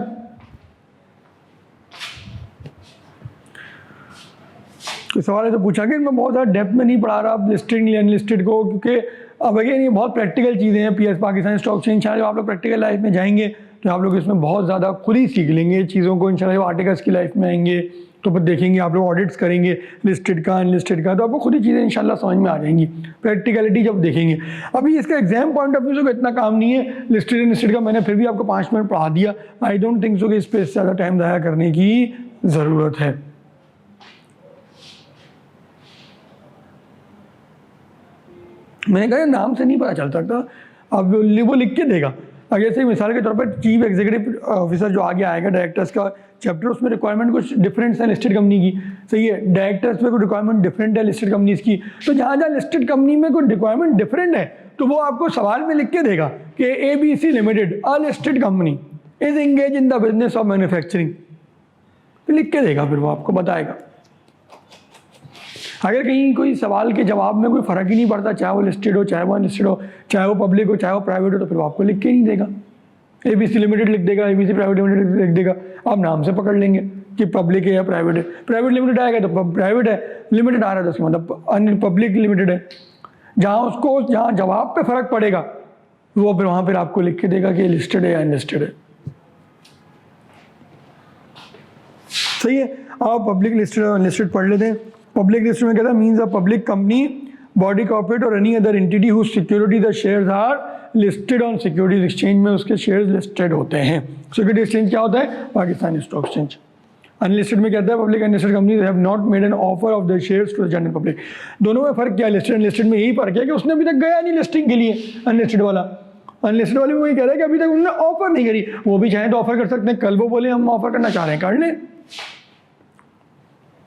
कोई सवाल है तो पूछा कि मैं बहुत ज़्यादा डेप्थ में नहीं पढ़ा रहा आप लिस्टेड अनलिस्टेड को, क्योंकि अब अगेन ये बहुत प्रैक्टिकल चीज़ें हैं। पीएस पाकिस्तान स्टॉक एक्सचेंज जब आप लोग प्रैक्टिकल लाइफ में जाएंगे तो आप लोग इसमें बहुत ज़्यादा खुद ही सीख लेंगे चीज़ों को। इंशाल्लाह जब आर्टिकल्स की लाइफ में आएंगे तो फिर देखेंगे आप लोग ऑडिट्स करेंगे लिस्टेड का अनलिस्टेड का, तो आपको खुद ही चीज़ें इंशाल्लाह समझ में आ जाएंगी प्रैक्टिकलिटी जब देखेंगे। अभी इसका एग्जाम पॉइंट ऑफ व्यू से इतना काम नहीं है लिस्टेड अनलिस्टेड का, मैंने फिर भी आपको 5 मिनट पढ़ा दिया। आई डोंट थिंक सो कि इस पर ज़्यादा टाइम ज़ाया करने की ज़रूरत है। मैंने कहा नाम से नहीं पता चल सकता, अब वो लिख के देगा अब जैसे मिसाल के तौर पर चीफ एग्जीक्यूटिव ऑफिसर जो आगे आएगा डायरेक्टर्स का चैप्टर, उसमें रिक्वायरमेंट कुछ डिफरेंट है लिस्टेड कंपनी की, सही है। डायरेक्टर्स में कोई रिक्वायरमेंट डिफरेंट है लिस्टेड कंपनीज की। तो जहाँ जहाँ लिस्टेड कंपनी में कोई रिक्वायरमेंट डिफरेंट है तो वो आपको सवाल में लिख के देगा कि ABC limited a listed company is engage in the business of manufacturing, लिख के देगा, फिर वो आपको बताएगा। अगर कहीं कोई सवाल के जवाब में कोई फर्क ही नहीं पड़ता, चाहे वो लिस्टेड हो, चाहे वो अनलिस्टेड हो, चाहे वो पब्लिक हो, चाहे वो प्राइवेट हो, तो फिर वो आपको लिख के नहीं देगा। ABC लिमिटेड लिख देगा, ABC प्राइवेट लिमिटेड लिख देगा, आप नाम से पकड़ लेंगे कि पब्लिक है या प्राइवेट है। प्राइवेट लिमिटेड आएगा तो प्राइवेट है, लिमिटेड आ रहा है तो उसका मतलब पब्लिक लिमिटेड है। जहाँ जवाब पे फर्क पड़ेगा वो फिर वहाँ पर आपको लिख के देगा कि लिस्टेड है या अनलिस्टेड है, सही है। आप पब्लिक लिस्टेड और अनलिस्टेड पढ़ लेते हैं। पब्लिक लिस्टेड में कहता है means a public company, body corporate और any other entity whose security the shares are listed on securities exchange, में उसके शेयर्स लिस्टेड होते हैं। सिक्योरिटी एक्सचेंज क्या होता है? Pakistan stock exchange. अनलिस्टेड में कहता है public unlisted companies have not made an offer of the shares to the general public. दोनों में फर्क क्या है? लिस्टेड अनलिस्टेड में यही फर्क है कि उसने अभी तक गया नहीं लिस्टिंग के लिए, अनलिस्टेड वाला। अनलिस्टेड वाले में वही कह रहा है कि अभी तक उन्होंने ऑफर नहीं करी, वो भी चाहे तो ऑफर कर सकते हैं, कल वो बोले हम ऑफर करना चाह रहे हैं, कर लें।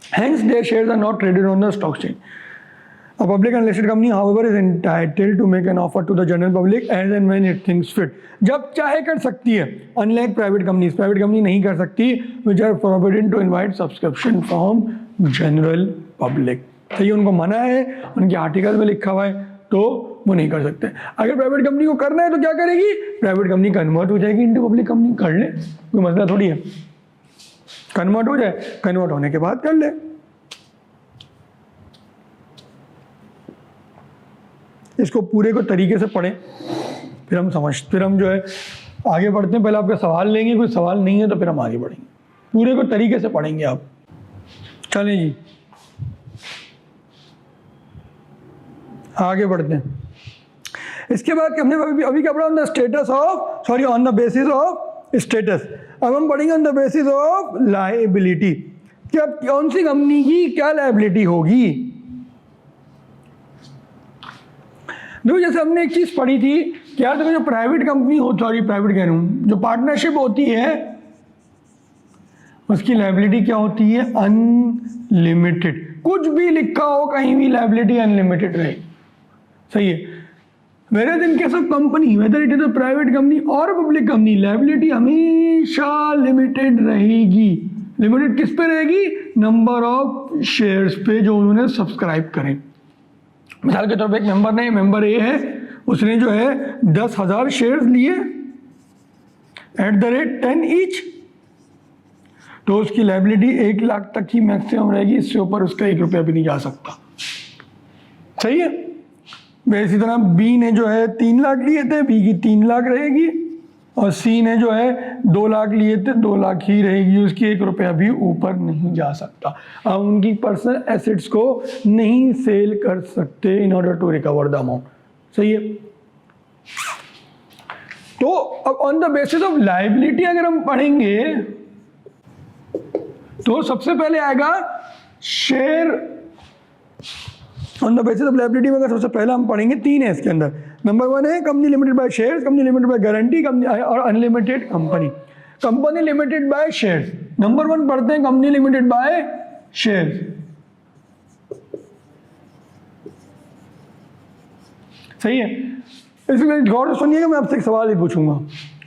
Hence, their shares are not traded on the stock exchange. A public unlisted company, however, is entitled to make an offer to the general public as and when it thinks fit. जब चाहे कर सकती है, unlike private companies. Private company नहीं कर सकती, which are forbidden to invite subscription from general public. सही, उनको मना है, उनके आर्टिकल में लिखा हुआ है, तो वो नहीं कर सकते। अगर प्राइवेट कंपनी को करना है तो क्या करेगी? प्राइवेट कंपनी कन्वर्ट हो जाएगी इंटू पब्लिक कंपनी, कर ले, कोई मसला थोड़ी है। कन्वर्ट हो जाए, कन्वर्ट होने के बाद कर ले। इसको पूरे को तरीके से पढ़ें, फिर हम जो है आगे बढ़ते हैं। पहले आपका सवाल लेंगे, कोई सवाल नहीं है तो फिर हम आगे बढ़ेंगे। पूरे को तरीके से पढ़ेंगे आप। चलें जी, आगे बढ़ते हैं। इसके बाद हमने अभी क्या पढ़ा? On the status of, sorry, on the basis of status. अब हम पढ़ेंगे on the basis of liability, कि अब कौन सी कंपनी की क्या लायबिलिटी होगी। देखो, जैसे हमने एक चीज पढ़ी थी कि यार देखो, जो प्राइवेट कंपनी हो, सॉरी प्राइवेट कह रहा हूं, जो पार्टनरशिप होती है उसकी लायबिलिटी क्या होती है? अनलिमिटेड। कुछ भी लिखा हो कहीं भी, लायबिलिटी अनलिमिटेड रहे, सही है। Whereas in case of company, whether it is a private company or a public company, liability हमेशा लिमिटेड रहेगी। लिमिटेड किस पे रहेगी? नंबर ऑफ शेयर्स पे जो उन्होंने सब्सक्राइब करें। मिसाल के तौर पे एक मेंबर ए है, उसने जो है 10,000 शेयर्स लिए @10 ईच, तो उसकी लायबिलिटी 1 लाख तक ही मैक्सिमम रहेगी, इससे ऊपर उसका 1 रुपया भी नहीं जा सकता, सही है। इसी तरह बी ने जो है 3 लाख लिए थे, बी की 3 लाख रहेगी, और सी ने जो है 2 लाख लिए थे, 2 लाख ही रहेगी, उसकी 1 रुपया भी ऊपर नहीं जा सकता। अब उनकी पर्सनल एसेट्स को नहीं सेल कर सकते in order to recover the amount, सही है। तो अब on the basis of liability अगर हम पढ़ेंगे तो सबसे पहले आएगा share. On the basis of liability में सबसे पहले हम पढ़ेंगे 3 है इसके अंदर। नंबर 1 है company limited by shares, company limited by guarantee, company और unlimited company. Company limited by shares, number 1 पढ़ते हैं कंपनी लिमिटेड बाय शेयर्स। सही है, इसमें गौर से सुनिएगा, मैं आपसे एक सवाल ही पूछूंगा।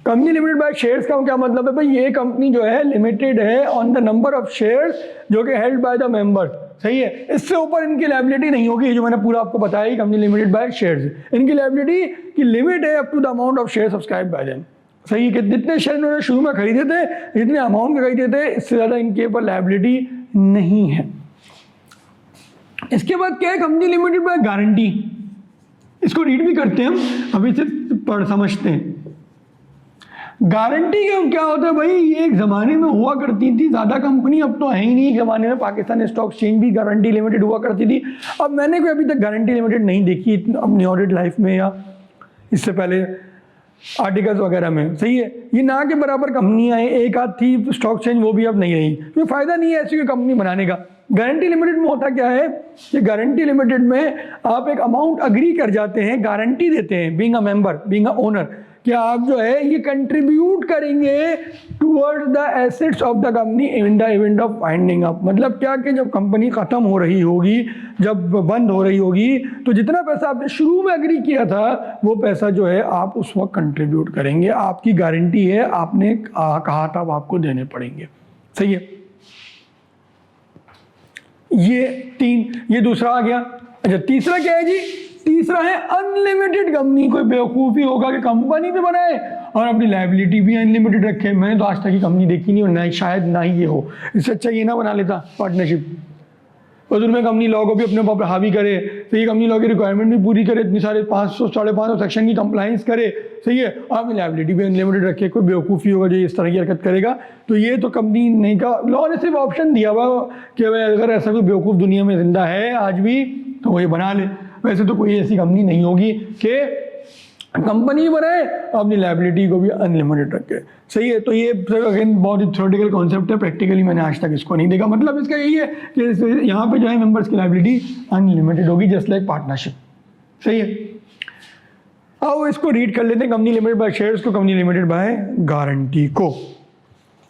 कंपनी लिमिटेड बाय शेयर्स का क्या मतलब है? भाई ये कंपनी जो है लिमिटेड है on the number of shares जो कि हेल्ड बाय द मेंबर, सही है। इससे ऊपर इनकी लायबिलिटी नहीं होगी, जो मैंने पूरा आपको बताया। कंपनी लिमिटेड बाय शेयर्स, इनकी लायबिलिटी की लिमिट है up to the amount of share subscribe by them, सही है। कि जितने शेयर इन्होंने शुरू में खरीदे थे, जितने अमाउंट में खरीदे थे, इससे ज़्यादा इनके ऊपर लायबिलिटी नहीं है। इसके बाद क्या है? Company limited by guarantee. इसको रीड भी करते हैं हम, अभी से पढ़ समझते हैं। गारंटी क्या होता है भाई? ये एक ज़माने में हुआ करती थी, ज़्यादा कंपनी अब तो है ही नहीं। एक ज़माने में पाकिस्तान स्टॉक एक्सचेंज भी गारंटी लिमिटेड हुआ करती थी। अब मैंने कोई अभी तक गारंटी लिमिटेड नहीं देखी अपनी ऑडिट लाइफ में या इससे पहले आर्टिकल्स वगैरह में, सही है। ये ना के बराबर कंपनियाँ हैं, एक आध थी स्टॉक एक्सचेंज, वो भी अब नहीं रही। कोई फ़ायदा नहीं है ऐसी कोई कंपनी बनाने का। गारंटी लिमिटेड में होता क्या है कि गारंटी लिमिटेड में आप एक अमाउंट अग्री कर जाते हैं, गारंटी देते हैं, being a member, being a owner, कि आप जो है ये कंट्रीब्यूट करेंगे towards the assets of the company in the event of winding up. मतलब क्या कि जब कंपनी ख़त्म हो रही होगी, जब बंद हो रही होगी, तो जितना पैसा आपने शुरू में एग्री किया था वो पैसा जो है आप उस वक्त कंट्रीब्यूट करेंगे। आपकी गारंटी है, आपने कहा था, वो आपको देने पड़ेंगे। सही है, ये दूसरा आ गया। अच्छा, तीसरा क्या है जी? तीसरा है अनलिमिटेड कंपनी। कोई बेवकूफ़ी होगा कि कंपनी भी बनाए और अपनी लायबिलिटी भी अनलिमिटेड रखे। मैंने तो आज तक की कंपनी देखी नहीं, और ना शायद ना ही ये हो। इससे अच्छा ये ना बना लेता पार्टनरशिप, और उसमें कंपनी लॉ को भी अपने ऊपर हावी करे, तो ये कंपनी लॉ की रिक्वायरमेंट भी पूरी करे, इतनी सारे 500 550 सेक्शन की कंप्लाइंस करे, सही है, और अपनी लायबिलिटी भी अनलिमिटेड रखे। कोई बेवकूफ़ी होगा जो इस तरह की हरकत करेगा, तो ये तो कंपनी नहीं का। लॉ ने सिर्फ ऑप्शन दिया हुआ कि अगर ऐसा कोई बेवकूफ़ दुनिया में जिंदा है आज भी तो वो ये बना ले। वैसे तो कोई ऐसी कंपनी नहीं होगी कि कंपनी बनाए और अपनी लायबिलिटी को भी अनलिमिटेड रखे। सही है, तो ये अगेन बहुत ही थ्योरेटिकल कॉन्सेप्ट है, प्रैक्टिकली मैंने आज तक इसको नहीं देखा। मतलब इसका यही है कि यहाँ पे जो है मेंबर्स की लायबिलिटी अनलिमिटेड होगी, जस्ट लाइक पार्टनरशिप। सही है, आओ इसको रीड कर लेते हैं। कंपनी लिमिटेड बाय शेयर्स को, कंपनी लिमिटेड बाय गारंटी को।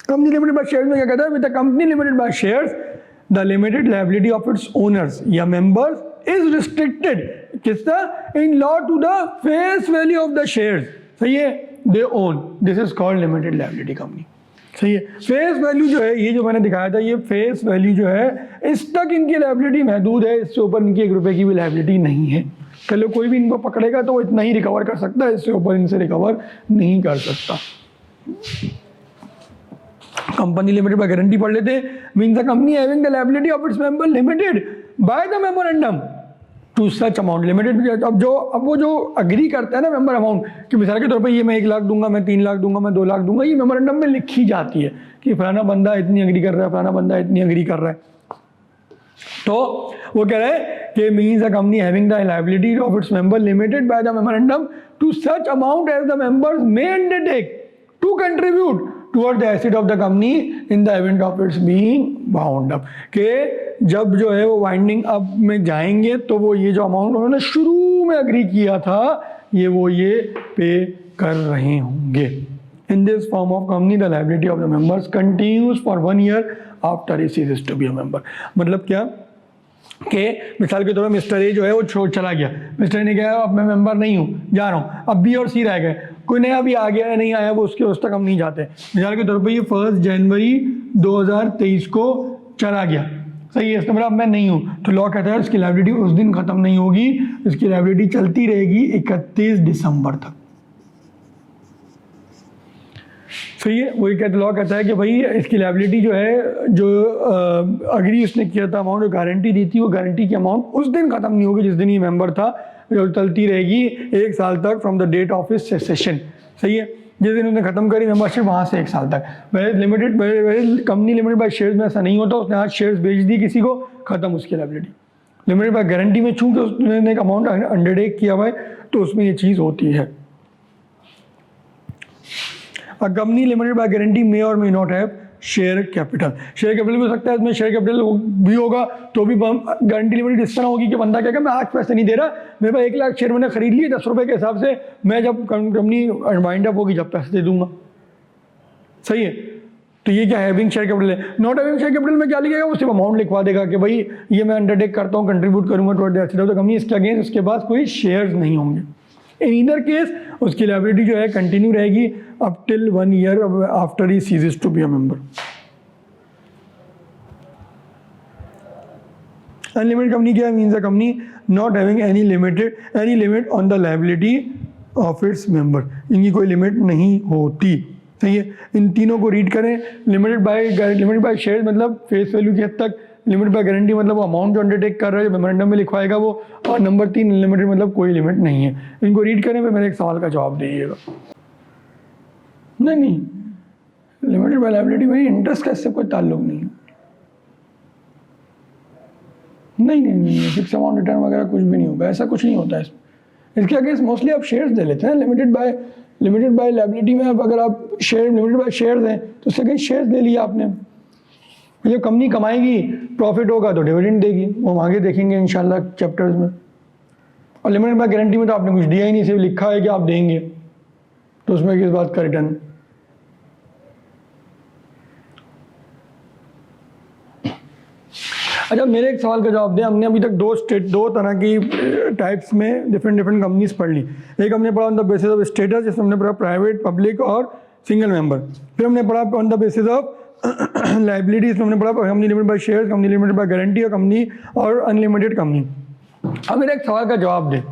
कंपनी लिमिटेड बाय शेयर्स में क्या कहता है? With the company limited by shares the limited liability of its owners या मेंबर्स इज रिस्ट्रिक्टेड किसका? In law to the face value of the shares. सही है, they own, this is called limited liability company. सही है, face value जो है, ये जो मैंने दिखाया था, ये फेस वैल्यू जो है, इस तक इनकी लायबिलिटी महदूद है, इससे ऊपर इनकी 1 रुपए की भी लायबिलिटी नहीं है। चलो कोई भी इनको पकड़ेगा तो वो इतना ही रिकवर कर सकता है, इससे ऊपर इनसे रिकवर नहीं कर सकता। कंपनी लिमिटेड बाय गारंटी पढ़ लेते हैं। Means the company having the liability of its member limited by the memorandum to such amount limited. अब वो जो अग्री करता है ना मेंबर अमाउंट, कि मिसाल के तौर पे ये मैं 1 लाख दूंगा, मैं 3 लाख दूंगा, मैं 2 लाख दूंगा, ये मेमोरेंडम में लिखी जाती है कि फलाना बंदा इतनी अग्री कर रहा है, फलाना बंदा इतनी अग्री कर रहा है। तो वो कह रहा है कि means the company having the liability of its member limited by the memorandum to such amount as the members may undertake to contribute toward the asset of the company in the event of its being bound up. के जब जो है वो winding up में जाएंगे तो वो ये जो अमाउंट उन्होंने शुरू में अग्री किया था ये पे कर रहे होंगे। In this form of company the liability of the members continues for 1 year after he ceases to be a member. मतलब क्या कि मिसाल के तौर पर मिस्टर ए जो है वो छोड़ चला गया, मिस्टर ए ने कहा अब मैं मेंबर नहीं हूँ, जा रहा हूँ, अब बी और सी रह गए, कोई नया भी आ गया है, नहीं आया, वो उसके उस तक हम नहीं जाते। मिसाल के तौर पर ये 1 जनवरी 2023 को चला गया, सही है, इसका मतलब अब मैं नहीं हूँ, तो लॉ कहता है इसकी लायबिलिटी उस दिन खत्म नहीं होगी, इसकी लायबिलिटी चलती रहेगी 31 दिसंबर तक। सही है, वही कहता लॉ कहता है कि भाई इसकी लायबिलिटी जो है, जो अग्री उसने किया था अमाउंट, जो गारंटी दी थी, वो गारंटी की अमाउंट उस दिन खत्म नहीं होगी जिस दिन ये मेंबर था, जो चलती रहेगी 1 साल तक from the date of his cessation. सही है, जिस दिन उसने खत्म करी मेंबरशिप वहाँ से 1 साल तक। वैसे कंपनी लिमिटेड बाय शेयर्स में ऐसा नहीं होता, उसने आज शेयर्स बेच दी किसी को, खत्म उसकी लायबिलिटी। लिमिटेड बाय गारंटी में चूंकि उसने एक अमाउंट अंडरटेक किया हुआ है तो उसमें ये चीज़ होती है। A company limited by guarantee may or may not have share capital. Share capital भी हो सकता है, इसमें शेयर कैपिटल भी होगा तो भी गारंटी लिमिटेड इस तरह होगी कि बंदा क्या मैं आज पैसे नहीं दे रहा, मेरे पास 1 लाख शेयर मैंने खरीद लिए 10 रुपये के हिसाब से, मैं जब कंपनी वाइंड अप होगी जब पैसे दे दूंगा। सही है, तो ये क्या हैविंग शेयर कैपिटल है। नॉट हैविंग शेयर कैपिटल में क्या लिखेगा, वो सिर्फ अमाउंट लिखवा देगा कि भाई ये मैं अंडरटेक करता हूँ, कंट्रीब्यूट करूँगा toward the asset of the company, इसके अगेंस्ट उसके पास कोई शेयर्स नहीं होंगे। इन ईदर केस उसकी लायबिलिटी जो है कंटिन्यू रहेगी up till 1 year after he ceases to be a member. Unlimited company क्या means a company not having any limit on the liability of its member. इनकी कोई limit नहीं होती। सही है, इन तीनों को रीड करें। लिमिटेड बाय शेयर मतलब फेस वैल्यू की हद तक, लिमिट बाय गारंटी मतलब वो अमाउंट जो अंडरटेक कर रहा है, जो मेमोरेंडम में लिखवाएगा वो, और नंबर 3 अनलिमिटेड मतलब कोई लिमिट नहीं है। इनको रीड करें, फिर मेरे एक सवाल का जवाब दीजिएगा। नहीं, लिमिटेड बाय लायबिलिटी में इंटरेस्ट का इससे कोई ताल्लुक नहीं है। नहीं, फिक्स अमाउंट रिटर्न वगैरह कुछ भी नहीं होगा, ऐसा कुछ नहीं होता है इसमें। इसके अगेंस्ट मोस्टली आप शेयर्स दे लेते हैं। लिमिटेड बाय लायबिलिटी में अगर आप शेयर लिमिटेड बाय शेयर्स हैं तो उसके अगेंस्ट शेयर्स दे लिया आपने। जब कंपनी कमाएगी, प्रॉफिट होगा तो डिविडेंड देगी, वो हम आगे देखेंगे इंशाल्लाह चैप्टर्स में। और लिमिटेड बाय गारंटी में तो आपने कुछ दिया ही नहीं, सिर्फ लिखा है कि आप देंगे। तो उसमें किस बात का रिटर्न? अच्छा, मेरे एक सवाल का जवाब दें। हमने अभी तक दो तरह की टाइप्स में डिफरेंट कंपनीज पढ़ ली। एक हमने पढ़ा on the basis of status, जिसमें हमने पढ़ा प्राइवेट, पब्लिक और सिंगल मेंबर। फिर हमने पढ़ा on the basis of liability, इसमें हमने पढ़ा company limited by shares, company limited by guarantee और कंपनी और अनलिमिटेड कंपनी। अब मेरे एक सवाल का जवाब दें,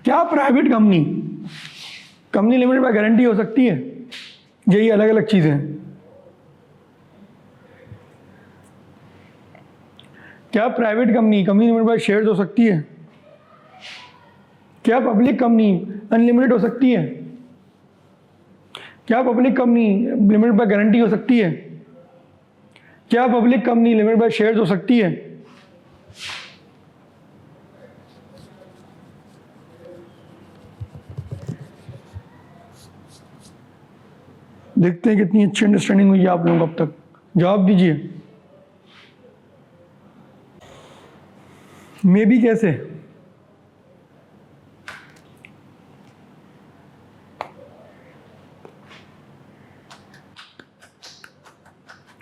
क्या private company limited by guarantee हो सकती है? यही अलग अलग चीजें हैं। क्या private company limited by shares हो सकती है? क्या पब्लिक कंपनी अनलिमिटेड हो सकती है? क्या public company limited by guarantee हो सकती है? क्या public company limited by shares हो सकती है? देखते हैं कितनी अच्छी अंडरस्टैंडिंग हुई है आप लोगों को अब तक। जवाब दीजिए। मे बी कैसे?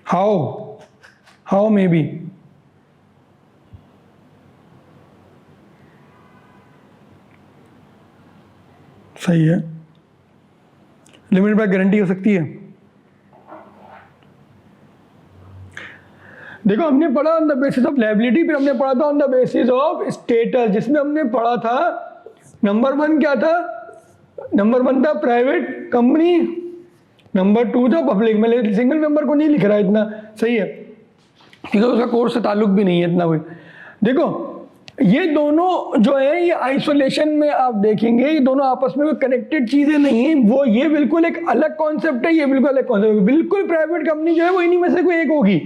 How may be? सही है। लिमिटेड बाय गारंटी हो सकती है। देखो, हमने पढ़ा on the basis of liability, फिर हमने पढ़ा था on the basis of status, जिसमें हमने पढ़ा था नंबर 1 क्या था? नंबर 1 था प्राइवेट कंपनी, नंबर 2 था पब्लिक। मैं सिंगल मेंबर को नहीं लिख रहा इतना, सही है, क्योंकि उसका कोर्स से ताल्लुक भी नहीं है इतना कोई। देखो, ये दोनों जो है ये आइसोलेशन में आप देखेंगे, ये दोनों आपस में कनेक्टेड चीजें नहीं है। वो ये बिल्कुल एक अलग कॉन्सेप्ट है, ये बिल्कुल अलग कॉन्सेप्ट है। बिल्कुल प्राइवेट कंपनी जो है वो इन्हीं में से कोई एक होगी।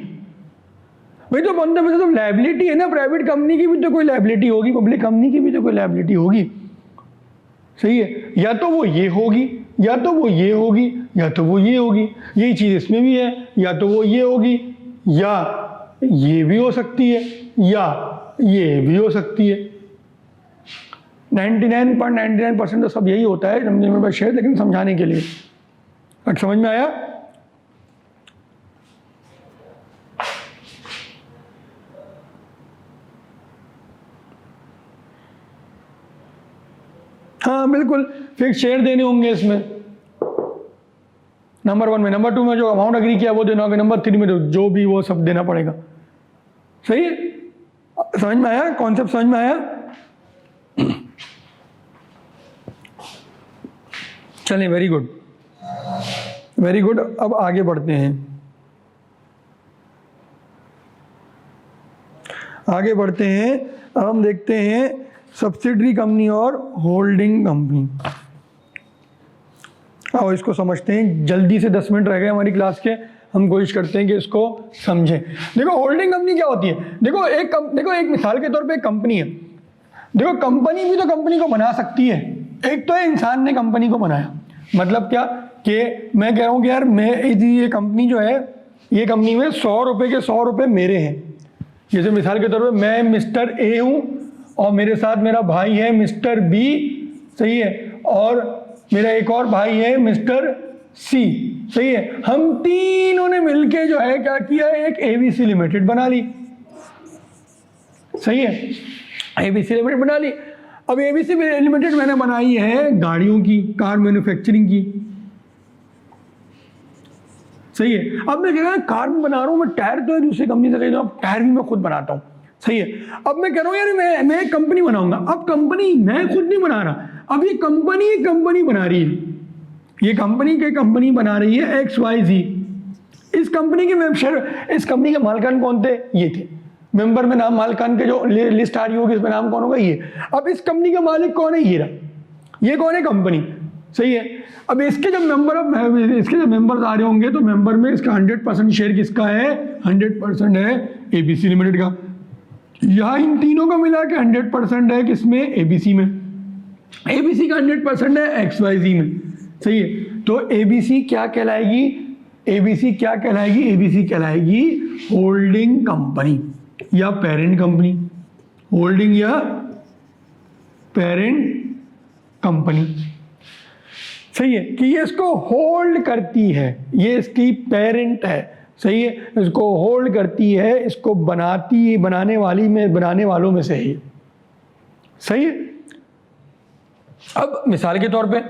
भाई, तो on the basis of liability है ना, प्राइवेट कंपनी की भी तो कोई लायबिलिटी होगी, पब्लिक कंपनी की भी तो कोई लायबिलिटी होगी, सही है। या तो वो ये होगी, या तो वो ये होगी, या तो वो ये होगी। यही चीज इसमें भी है, या तो वो ये होगी, या ये भी हो सकती है, या ये भी हो सकती है। 99.99% तो सब यही होता है शेयर, लेकिन समझाने के लिए। अब समझ में आया? हाँ बिल्कुल, फिक्स शेयर देने होंगे इसमें नंबर 1 में। नंबर 2 में जो अमाउंट अग्री किया वो देना होगा। नंबर 3 में जो भी वो सब देना पड़ेगा। सही है? समझ में आया? कॉन्सेप्ट समझ में आया? चलें, वेरी गुड वेरी गुड। अब आगे बढ़ते हैं, अब हम देखते हैं सब्सिडरी कंपनी और होल्डिंग कंपनी। आओ इसको समझते हैं। जल्दी से 10 मिनट रह गए हमारी क्लास के, हम कोशिश करते हैं कि इसको समझें। देखो, होल्डिंग कंपनी क्या होती है? देखो, एक मिसाल के तौर पे एक कंपनी है। देखो, कंपनी भी तो कंपनी को बना सकती है। एक तो इंसान ने कंपनी को बनाया, मतलब क्या कि मैं कह रहा हूँ कि यार ये कंपनी जो है, ये कंपनी में 100 रुपये के 100 रुपये मेरे हैं। जैसे मिसाल के तौर पे मैं मिस्टर ए हूँ और मेरे साथ मेरा भाई है मिस्टर बी, सही है, और मेरा एक और भाई है मिस्टर सी, सही है। हम तीनों ने मिलके जो है क्या किया, एक एबीसी लिमिटेड बना ली, सही है, एबीसी लिमिटेड बना ली। अब एबीसी लिमिटेड मैंने बनाई है गाड़ियों की, कार मैन्युफैक्चरिंग की, सही है। अब मैं कह रहा हूँ कार में बना रहा हूँ, मैं टायर तो दूसरी कंपनी से खरीद रहा हूँ, टायर भी मैं खुद बनाता हूँ, सही है। अब मैं कह रहा हूँ यार मैं एक कंपनी बनाऊंगा। अब कंपनी मैं खुद नहीं बना रहा, अब ये कंपनी बना रही है, ये कंपनी बना रही है XYZ। इस कंपनी के इस कंपनी के मालिकान कौन थे? ये थे। मेंबर में नाम मालिकान के जो लिस्ट आ रही होगी इसमें नाम कौन होगा? ये। अब इस कंपनी का मालिक कौन है? ये रहा। ये कौन है? कंपनी, सही है। अब इसके जब मेंबर्स आ रहे होंगे तो मेंबर में इसका 100% शेयर किसका है? 100% है एबीसी लिमिटेड का। यहाँ इन तीनों को मिला के 100% है किसमें? एबीसी में। एबीसी का 100% है XYZ में, सही है। तो एबीसी क्या कहलाएगी? एबीसी कहलाएगी होल्डिंग कंपनी या पेरेंट कंपनी। होल्डिंग या पेरेंट कंपनी। सही है, कि ये इसको होल्ड करती है, ये इसकी पेरेंट है, सही है, इसको होल्ड करती है, इसको बनाने वालों में से है, सही है। अब मिसाल के तौर पे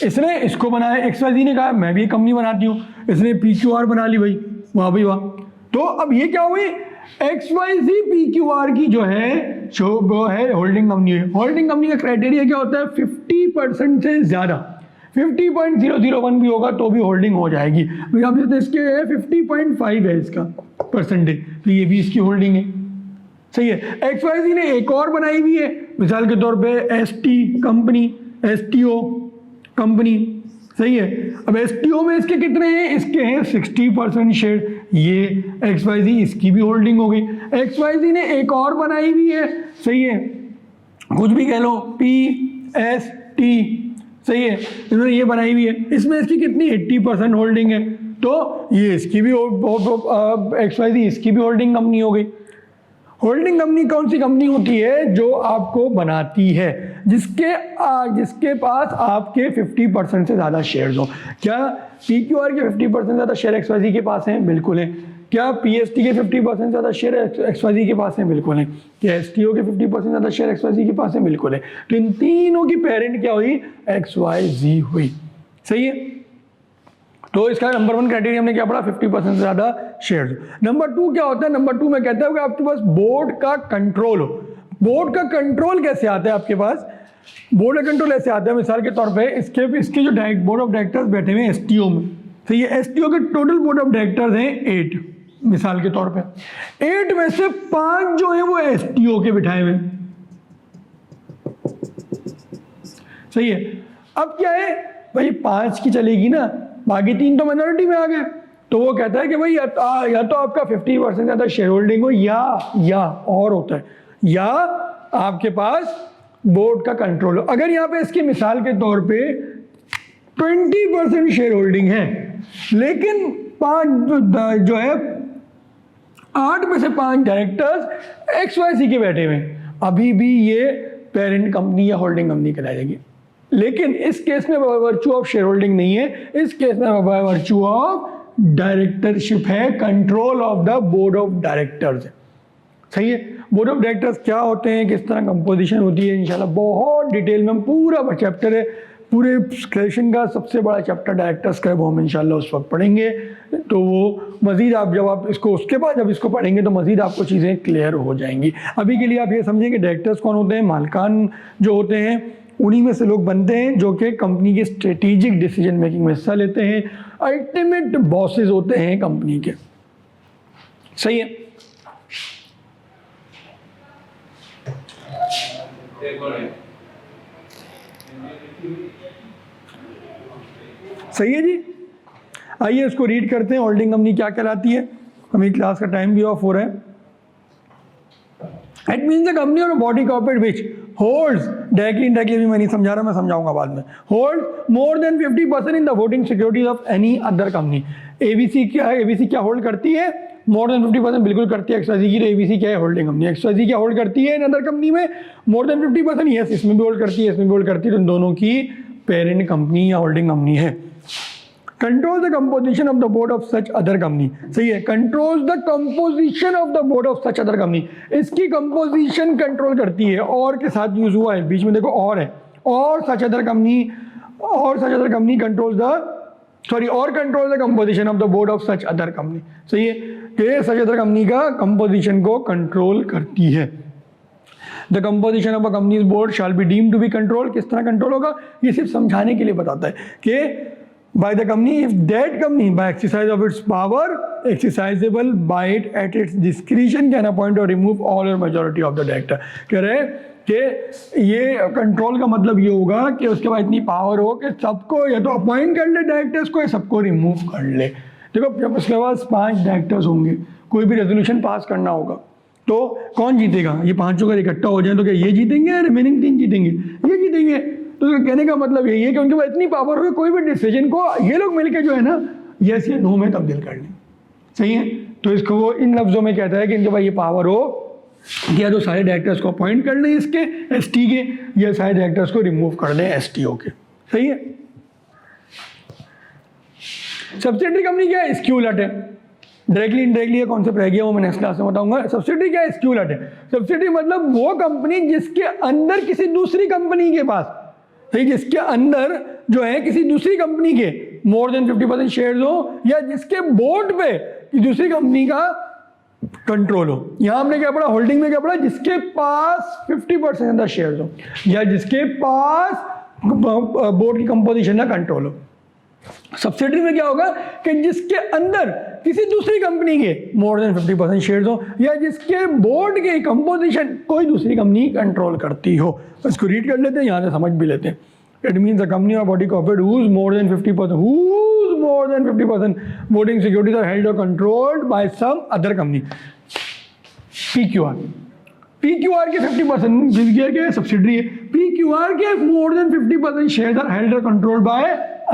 इसने इसको बनाया, XYZ ने कहा मैं भी एक कंपनी बनाती हूँ, इसने PQR बना ली भाई, वाह भाई वाह। तो अब ये क्या हुई, XYZ PQR की जो वो है होल्डिंग कंपनी है। होल्डिंग कंपनी का क्राइटेरिया क्या होता है, 50% से ज़्यादा, 50.001 भी होगा तो भी होल्डिंग हो जाएगी। अब इसके 50.5 है इसका परसेंटेज, तो ये भी इसकी होल्डिंग है, सही है। XYZ ने एक और बनाई हुई है, मिसाल के तौर पे STO कंपनी, सही है। अब STO में इसके कितने हैं, इसके हैं 60% शेयर, ये XYZ इसकी भी होल्डिंग हो गई। XYZ ने एक और बनाई हुई है, सही है, कुछ भी कह लो, PST, सही है, इन्होंने ये बनाई हुई है, इसमें इसकी कितनी 80% होल्डिंग है, तो ये इसकी भी XYZ इसकी भी होल्डिंग कंपनी हो गई। होल्डिंग कंपनी कौन सी कंपनी होती है, जो आपको बनाती है, जिसके पास आपके 50% से ज़्यादा शेयर्स हो। क्या PQR के 50% से ज़्यादा शेयर XYZ के पास हैं, बिल्कुल है। क्या PST के 50% से ज़्यादा शेयर XYZ के पास हैं, बिल्कुल है। क्या STO के 50% से ज़्यादा शेयर XYZ के पास हैं, बिल्कुल है। तो इन तीनों की पेरेंट क्या हुई, XYZ हुई, सही है। तो इसका नंबर 1 क्राइटेरिया हमने क्या पढ़ा, 50% से ज़्यादा शेयर। नंबर 2 क्या होता है, नंबर 2 में कहता है कि आपके पास बोर्ड का कंट्रोल हो। बोर्ड का कंट्रोल कैसे आता है आपके पास, बोर्ड का कंट्रोल ऐसे आता है, मिसाल के तौर पे इसके जो बोर्ड ऑफ डायरेक्टर्स बैठे हुए हैं STO में, तो ये STO के टोटल बोर्ड ऑफ डायरेक्टर्स हैं 8, मिसाल के तौर पे 8 में से 5 जो है वो STO के बिठाए हुए, सही है। अब क्या है भाई, 5 की चलेगी ना, बाकी 3 तो माइनॉरिटी में आ गए, तो वो कहता है कि भाई या तो आपका 50% ज़्यादा शेयर होल्डिंग हो, या और होता है, या आपके पास बोर्ड का कंट्रोल हो। अगर यहाँ पे इसकी मिसाल के तौर पे 20% शेयर होल्डिंग है, लेकिन 5 जो है 8 में से 5 डायरेक्टर्स XYZ के बैठे हुए, अभी भी ये पेरेंट कंपनी या होल्डिंग कंपनी कहलाई जाएगी। लेकिन इस केस में वर्चू ऑफ शेयर होल्डिंग नहीं है, इस केस में वर्चू ऑफ डायरेक्टरशिप है, control of the board of directors है, सही है। बोर्ड ऑफ डायरेक्टर्स क्या होते हैं, किस तरह कंपोजिशन होती है, इंशाल्लाह बहुत डिटेल में पूरा चैप्टर है, पूरे सेशन का सबसे बड़ा चैप्टर डायरेक्टर्स का है, वो हम इंशाल्लाह उस वक्त पढ़ेंगे। तो वो मज़ीद जब आप इसको उसके बाद जब इसको पढ़ेंगे तो मज़ीद आपको चीज़ें क्लियर हो जाएंगी। अभी के लिए आप ये समझें कि डायरेक्टर्स कौन होते हैं, मालिकान जो होते हैं उन्हीं में से लोग बनते हैं जो कि कंपनी के स्ट्रेटेजिक डिसीजन मेकिंग में हिस्सा लेते हैं, अल्टीमेट बॉसेस होते हैं कंपनी के, सही है। सही है जी, आइए इसको रीड करते हैं, होल्डिंग कंपनी क्या कहलाती है। हमें क्लास का टाइम भी ऑफ हो रहा है। इट मीन्स द कंपनी और बॉडी कॉर्पोरेट विच होल्ड्स, डायरेक्टली इनडायरेक्टली भी मैं नहीं समझा रहा, मैं समझाऊंगा बाद में, hold more than 50% in the voting securities of any other company. ABC क्या है, ABC क्या होल्ड करती है, मोर देन 50% बिल्कुल करती है XYZ की। तो ABC क्या है, होल्डिंग कंपनी। XYZ क्या होल्ड करती है इन अदर कंपनी में, मोर देन 50%, यस इसमें भी होल्ड करती है, इसमें भी होल्ड करती है, तो दोनों की पेरेंट कंपनी या होल्डिंग कंपनी है। Control the composition of the board of such other company, सही है, controls the composition of the board of such other company, इसकी कंपोजिशन कंट्रोल करती है, और के साथ यूज हुआ है, बीच में देखो और है, और such other company controls the और control the composition of the board of such other company, सही है, कि सच अदर कंपनी का कंपोजिशन को कंट्रोल करती है। The composition of a company's board shall be deemed to be control, किस तरह कंट्रोल होगा, ये सिर्फ समझाने के लिए बताता है कि by the company if that company by exercise of its power exercisable by it at its discretion can appoint or remove all or majority of the director। कह रहे कि ये कंट्रोल का मतलब ये होगा कि उसके पास इतनी पावर हो कि सबको या तो अपॉइंट कर ले डायरेक्टर्स को, या सबको रिमूव कर ले। देखो जब उसके पास 5 डायरेक्टर्स होंगे, कोई भी रेजोल्यूशन पास करना होगा, तो कौन जीतेगा, ये 5 अगर इकट्ठा हो जाए तो क्या ये जीतेंगे या रिमेनिंग 3 जीतेंगे, ये जीतेंगे। तो कहने का मतलब यही है कि उनके पास इतनी पावर हो, कोई भी डिसीजन को ये लोग मिलकर जो है ना यस या नो में तब्दील कर लें, सही है। तो इसको वो इन लफ्जों में कहता है कि इनके पास ये पावर हो कि या तो सारे डायरेक्टर्स को अपॉइंट कर लें इसके ST के, या सारे डायरेक्टर्स को रिमूव कर दें STO के, सही है। सब्सिडरी कंपनी क्या है? इसकी उलट है। डायरेक्टली इनडायरेक्टली ये कॉन्सेप्ट रह गया, वो मैं नेक्स्ट क्लास में बताऊंगा। सब्सिडरी क्या है? इसकी उलट है। सब्सिडरी मतलब वो कंपनी जिसके अंदर किसी दूसरी कंपनी के पास, सही, जिसके अंदर जो है किसी दूसरी कंपनी के मोर देन 50% शेयर्स हो, या जिसके बोर्ड पे दूसरी कंपनी का कंट्रोल हो। यहां हमने क्या पढ़ा? होल्डिंग में क्या पढ़ा? जिसके पास 50% अंदर शेयर्स हो, या जिसके पास बोर्ड की कंपोजिशन का कंट्रोल हो। सब्सिडरी में क्या होगा कि जिसके अंदर किसी दूसरी कंपनी के मोर देन 50% शेयर्स हो, या जिसके बोर्ड की कंपोजिशन कोई दूसरी कंपनी कंट्रोल करती हो। इसको रीड कर लेते हैं, यहां से समझ भी लेते हैं। It means a company or body corporate whose more than 50% voting securities are held or controlled by some other company. PQR के 50% जिसके के सब्सिडरी है। PQR के more than 50% shares are held or controlled by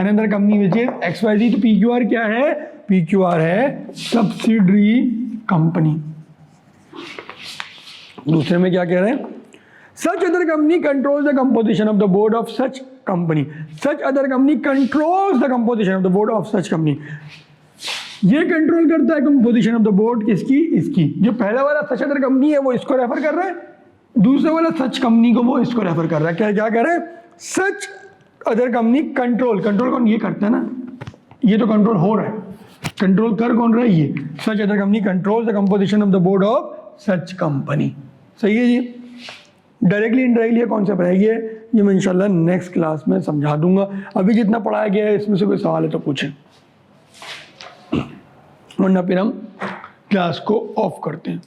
another company which is XYZ। तो PQR क्या है? PQR है subsidiary company. दूसरे में क्या कह रहे हैं? Such other company controls the composition of the board of such company. Such other company controls the composition of the board of such company. ये कंट्रोल करता है कंपोजिशन ऑफ द बोर्ड किसकी? इसकी। जो पहला वाला सच अदर कंपनी है वो इसको रेफर कर रहा है, दूसरा वाला सच कंपनी को वो इसको रेफर कर रहा है। क्या कह रहे हैं? सच अदर कंपनी कंट्रोल कौन? ये करता है ना, ये तो कंट्रोल हो रहा है। कंट्रोल कर कौन रहा है? ये। सच other company control the composition of the board of such company. सही है जी। डायरेक्टली इनडायरेक्टली कॉन्सेप्ट रहेगी, ये मैं इंशाल्लाह नेक्स्ट क्लास में समझा दूंगा। अभी जितना पढ़ाया गया है इसमें से कोई सवाल है तो पूछें, वरना फिर हम क्लास को ऑफ करते हैं।